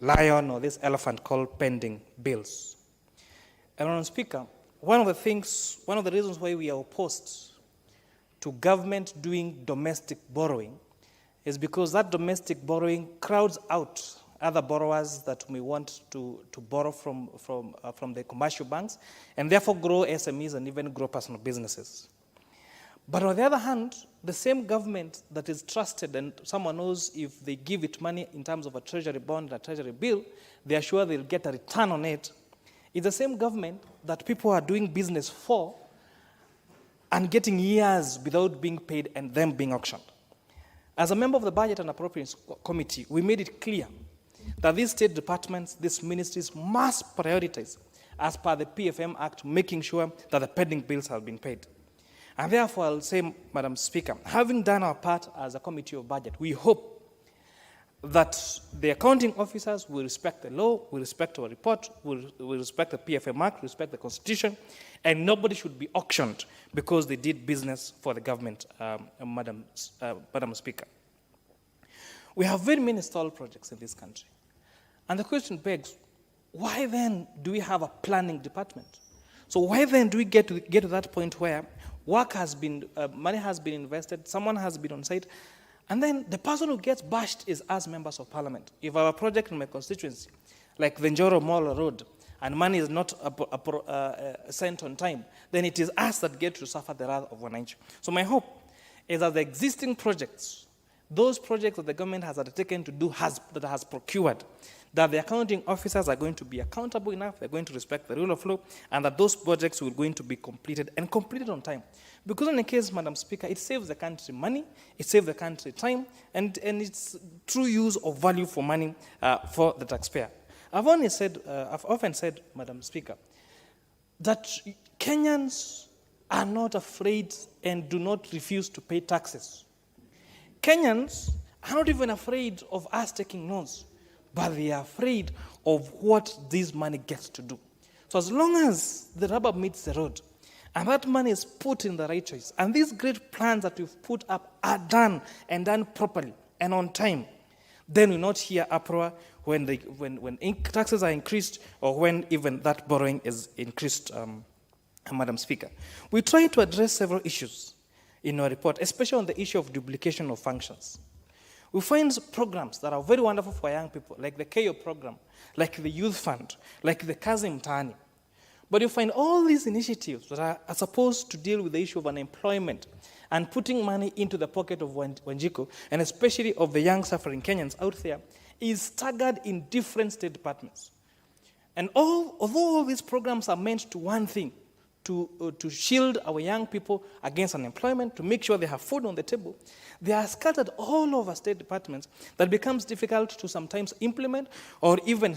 lion or this elephant called pending bills. And Madam Speaker, one of the reasons why we are opposed to government doing domestic borrowing is because that domestic borrowing crowds out other borrowers that may want to borrow from the commercial banks and therefore grow SMEs and even grow personal businesses. But on the other hand, the same government that is trusted and someone knows if they give it money in terms of a treasury bond and a treasury bill, they are sure they'll get a return on it, is the same government that people are doing business for and getting years without being paid and them being auctioned. As a member of the Budget and Appropriations Committee, we made it clear that these state departments, these ministries must prioritize, as per the PFM Act, making sure that the pending bills have been paid. And therefore, I'll say, Madam Speaker, having done our part as a committee of budget, we hope that the accounting officers will respect the law, will respect our report, will respect the PFM Act, respect the Constitution, and nobody should be auctioned because they did business for the government, Madam Speaker. We have very many stalled projects in this country. And the question begs, why then do we have a planning department? So why then do we get to that point where work has been, money has been invested, someone has been on site, and then the person who gets bashed is us members of parliament. If our project in my constituency, like the Njoro Mall Road, and money is not sent on time, then it is us that get to suffer the wrath of Wananchi. So my hope is that the existing projects, those projects that the government has undertaken to do, that has procured, that the accounting officers are going to be accountable enough, they're going to respect the rule of law, and that those projects will going to be completed and completed on time. Because in the case, Madam Speaker, it saves the country money, it saves the country time, and it's true use of value for money for the taxpayer. I've often said, Madam Speaker, that Kenyans are not afraid and do not refuse to pay taxes. Kenyans are not even afraid of us taking loans, but they are afraid of what this money gets to do. So as long as the rubber meets the road, and that money is put in the right choice, and these great plans that we've put up are done and done properly and on time, then we not hear uproar when taxes are increased or when even that borrowing is increased, Madam Speaker. We try to address several issues in our report, especially on the issue of duplication of functions. We find programs that are very wonderful for young people, like the KO program, like the Youth Fund, like the Kazi Mtaani. But you find all these initiatives that are supposed to deal with the issue of unemployment and putting money into the pocket of Wanjiku, and especially of the young suffering Kenyans out there, is staggered in different state departments. And although all these programs are meant to one thing, to shield our young people against unemployment, to make sure they have food on the table, they are scattered all over state departments that becomes difficult to sometimes implement or even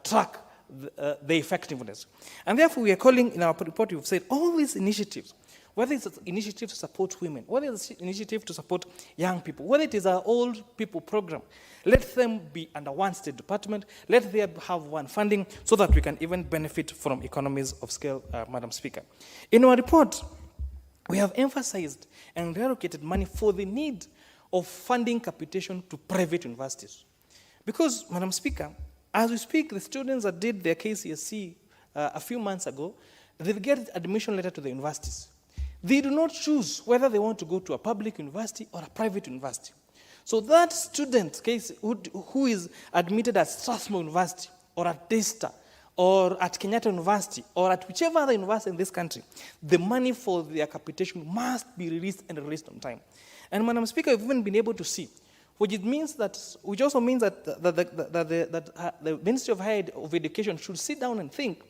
track the effectiveness. And therefore, we are calling in our report, we've said all these initiatives, whether it's an initiative to support women, whether it's an initiative to support young people, whether it is our old people program, let them be under one state department, let them have one funding so that we can even benefit from economies of scale, Madam Speaker. In our report, we have emphasized and reallocated money for the need of funding capitation to private universities. Because, Madam Speaker, as we speak, the students that did their KCSE a few months ago, they get admission letter to the universities. They do not choose whether they want to go to a public university or a private university. So that student case who is admitted at Strathmore University or at DESTA or at Kenyatta University or at whichever other university in this country, the money for their capitation must be released and released on time. And Madam Speaker, we've even been able to see, which also means that the Ministry of Higher Education should sit down and think,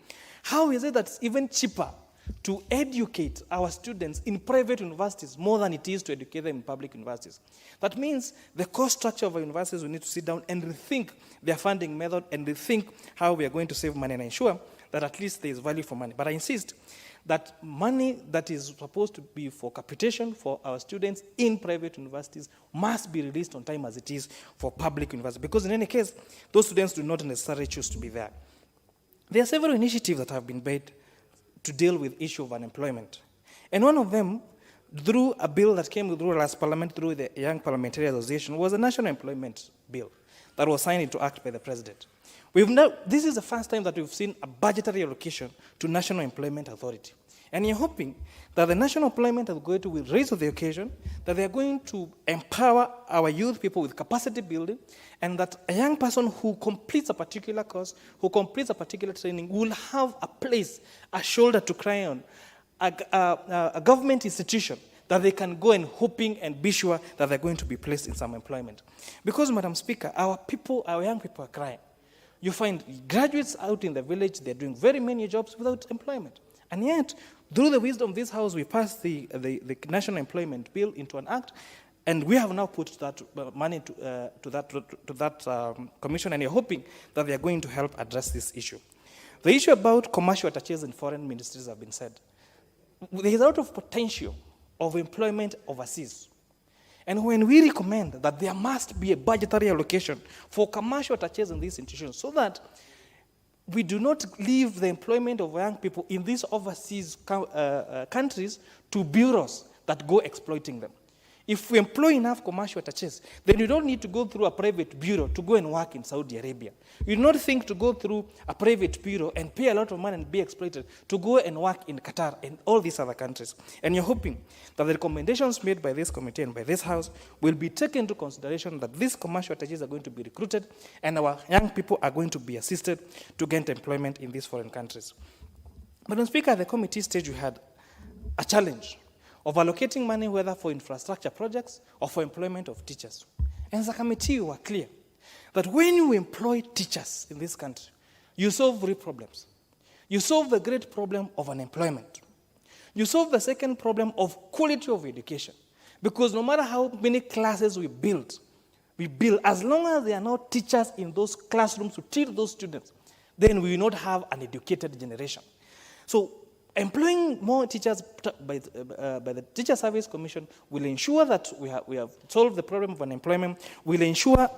how is it that it's even cheaper to educate our students in private universities more than it is to educate them in public universities? That means the cost structure of our universities, we need to sit down and rethink their funding method and rethink how we are going to save money and ensure that at least there is value for money. But I insist that money that is supposed to be for capitation for our students in private universities must be released on time as it is for public universities, because in any case, those students do not necessarily choose to be there. There are several initiatives that have been made to deal with issue of unemployment. And one of them, through a bill that came through last parliament, through the Young Parliamentary Association, was a national employment bill that was signed into act by the president. This is the first time that we've seen a budgetary allocation to National Employment Authority. And you're hoping that the National Employment Authority will raise to the occasion, that they're going to empower our youth people with capacity building, and that a young person who completes a particular course, who completes a particular training, will have a place, a shoulder to cry on, a government institution that they can go and hoping and be sure that they're going to be placed in some employment. Because, Madam Speaker, our young people are crying. You find graduates out in the village, they're doing very many jobs without employment. And yet, through the wisdom of this House, we passed the National Employment Bill into an act, and we have now put that money to that commission, and you're hoping that they are going to help address this issue. The issue about commercial attaches in foreign ministries have been said. There is a lot of potential of employment overseas. And when we recommend that there must be a budgetary allocation for commercial attaches in these institutions so that we do not leave the employment of young people in these overseas countries to bureaus that go exploiting them. If we employ enough commercial attaches, then you don't need to go through a private bureau to go and work in Saudi Arabia. You do not think to go through a private bureau and pay a lot of money and be exploited to go and work in Qatar and all these other countries. And you're hoping that the recommendations made by this committee and by this House will be taken into consideration, that these commercial attaches are going to be recruited and our young people are going to be assisted to get employment in these foreign countries. Madam Speaker, at the committee stage, we had a challenge of allocating money whether for infrastructure projects or for employment of teachers. And as a committee, we were clear that when you employ teachers in this country, you solve three problems. You solve the great problem of unemployment. You solve the second problem of quality of education. Because no matter how many classes we build, as long as there are not teachers in those classrooms to teach those students, then we will not have an educated generation. So employing more teachers by the Teacher Service Commission will ensure that we have solved the problem of unemployment, will ensure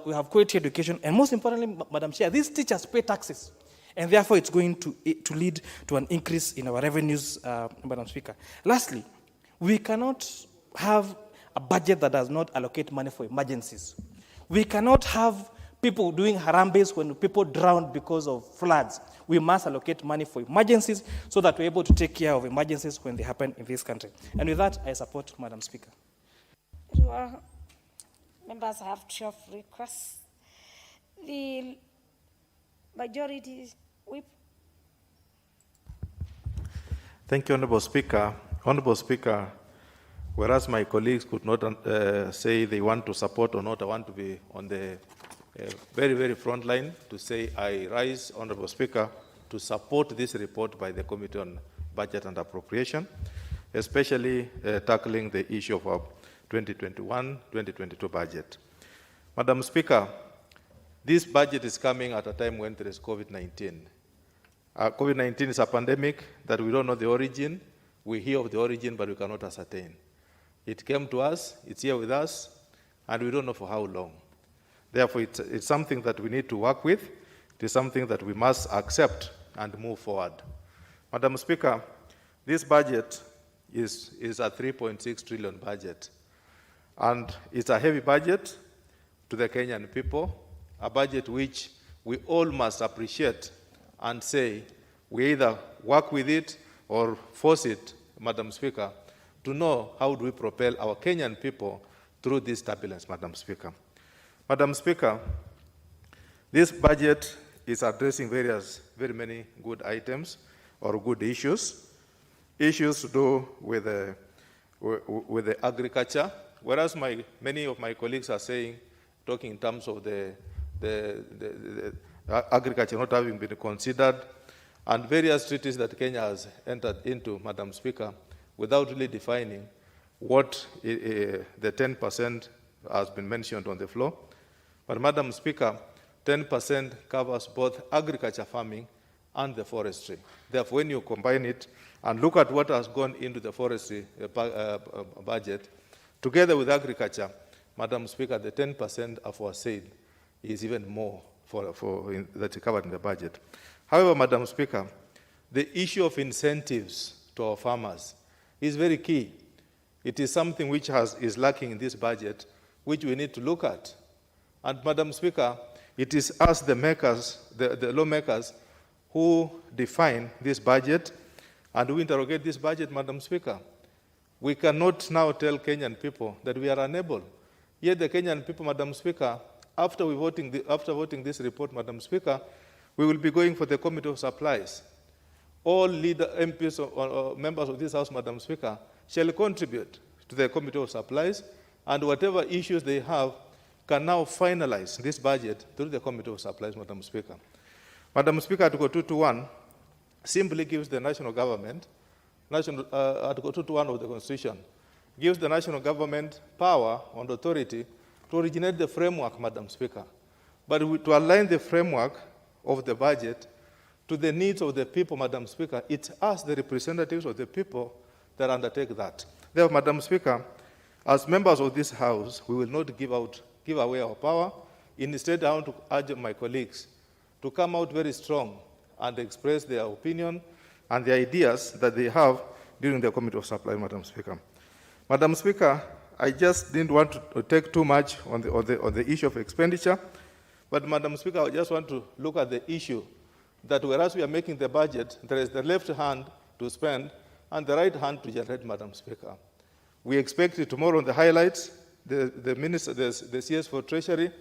we have quality education, and most importantly, Madam Chair, these teachers pay taxes, and therefore it's going to lead to an increase in our revenues, Madam Speaker. Lastly, we cannot have a budget that does not allocate money for emergencies. We cannot have people doing harambes when people drown because of floods. We must allocate money for emergencies so that we're able to take care of emergencies when they happen in this country. And with that, I support Madam Speaker. Members have 12 requests. The majority whip. Thank you, Honorable Speaker. Honorable Speaker, whereas my colleagues could not say they want to support or not, I want to be on the very, very front line to say I rise, Honorable Speaker, to support this report by the Committee on Budget and Appropriation, especially tackling the issue of our 2021-2022 budget. Madam Speaker, this budget is coming at a time when there is COVID-19. COVID-19 is a pandemic that we don't know the origin. We hear of the origin, but we cannot ascertain. It came to us, it's here with us, and we don't know for how long. Therefore, it's something that we need to work with. It is something that we must accept and move forward. Madam Speaker, this budget is a 3.6 trillion budget. And it's a heavy budget to the Kenyan people, a budget which we all must appreciate and say we either work with it or force it, Madam Speaker, to know how do we propel our Kenyan people through this turbulence, Madam Speaker. Madam Speaker, this budget is addressing very many good items or good issues. Issues to do with the agriculture, whereas many of my colleagues are saying, talking in terms of the agriculture not having been considered, and various treaties that Kenya has entered into, Madam Speaker, without really defining what the 10% has been mentioned on the floor. But Madam Speaker, 10% covers both agriculture farming and the forestry. Therefore, when you combine it and look at what has gone into the forestry budget, together with agriculture, Madam Speaker, the 10% of our said is even more that's covered in the budget. However, Madam Speaker, the issue of incentives to our farmers is very key. It is something which is lacking in this budget, which we need to look at. And Madam Speaker, it is us, the makers, the lawmakers, who define this budget and who interrogate this budget, Madam Speaker. We cannot now tell Kenyan people that we are unable. Yet the Kenyan people, Madam Speaker, after voting this report, Madam Speaker, we will be going for the Committee of Supplies. All leader MPs or members of this House, Madam Speaker, shall contribute to the Committee of Supplies, and whatever issues they have can now finalize this budget through the Committee of Supplies, Madam Speaker. Madam Speaker, Article 221 simply gives the national government, Article 221 of the Constitution, gives the national government power and authority to originate the framework, Madam Speaker. But to align the framework of the budget to the needs of the people, Madam Speaker, it's us, the representatives of the people, that undertake that. Therefore, Madam Speaker, as members of this House, we will not give away our power. Instead, I want to urge my colleagues to come out very strong and express their opinion and the ideas that they have during the Committee of Supply, Madam Speaker. Madam Speaker, I just didn't want to take too much on the issue of expenditure, but Madam Speaker, I just want to look at the issue that whereas we are making the budget, there is the left hand to spend and the right hand to generate, Madam Speaker. We expect tomorrow on the highlights, the Minister, the CS for Treasury,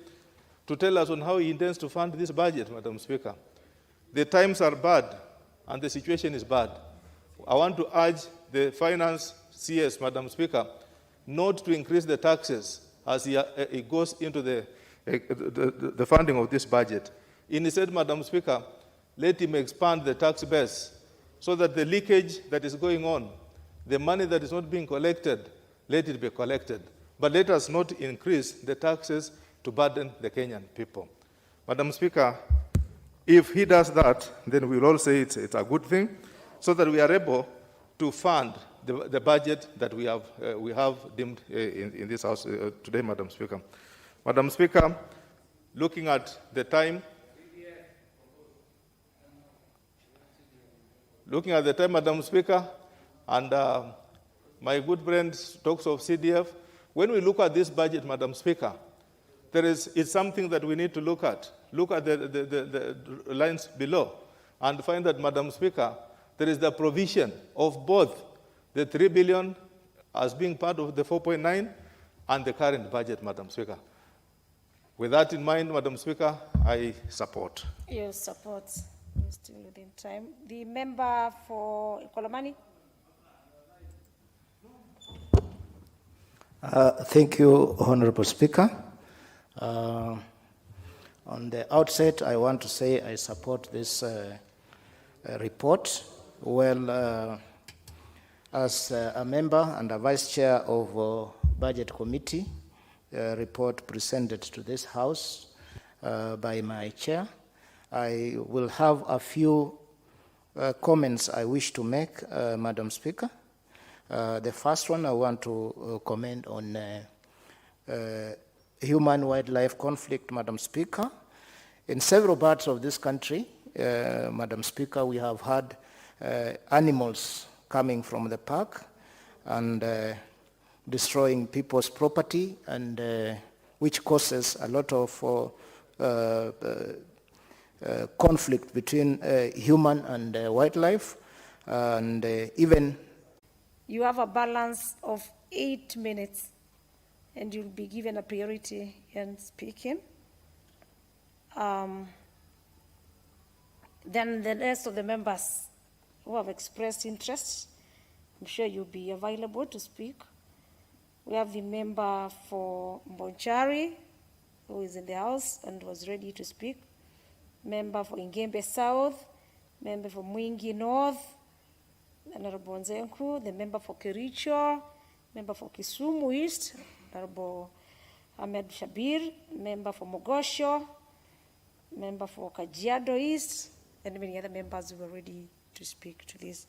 to tell us on how he intends to fund this budget, Madam Speaker. The times are bad and the situation is bad. I want to urge the Finance CS, Madam Speaker, not to increase the taxes as he goes into the funding of this budget. Instead, Madam Speaker, let him expand the tax base so that the leakage that is going on, the money that is not being collected, let it be collected. But let us not increase the taxes to burden the Kenyan people. Madam Speaker, if he does that, then we will all say it's a good thing, so that we are able to fund the budget that we have deemed in this House today, Madam Speaker. Madam Speaker, looking at the time, Madam Speaker, and my good friend talks of CDF, when we look at this budget, Madam Speaker, it's something that we need to look at. Look at the lines below and find that, Madam Speaker, there is the provision of both the 3 billion as being part of the 4.9 and the current budget, Madam Speaker. With that in mind, Madam Speaker, I support. Your support. We're still within time. The member for Ikolomani. Thank you, Honorable Speaker. On the outset, I want to say I support this report. Well, as a member and a vice chair of Budget Committee, report presented to this House by my chair, I will have a few comments I wish to make, Madam Speaker. The first one, I want to comment on human-wildlife conflict, Madam Speaker. In several parts of this country, Madam Speaker, we have had animals coming from the park and destroying people's property, and which causes a lot of conflict between human and wildlife, and even. You have a balance of 8 minutes, and you'll be given a priority in speaking. Then the rest of the members who have expressed interest, I'm sure you'll be available to speak. We have the member for Mbonchari, who is in the House and was ready to speak. Member for Ingembe South, member for Mwingi North, Honorable Nzenku, the member for Kericho, member for Kisumu East, Honorable Ahmed Shabir, member for Mogosho, member for Kajiado East, and many other members who are ready to speak to this.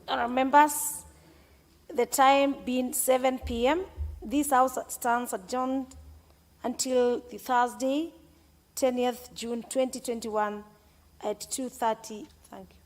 Our members, the time being 7 p.m., this House stands adjourned until the Thursday, 10th June 2021 at 2:30. Thank you.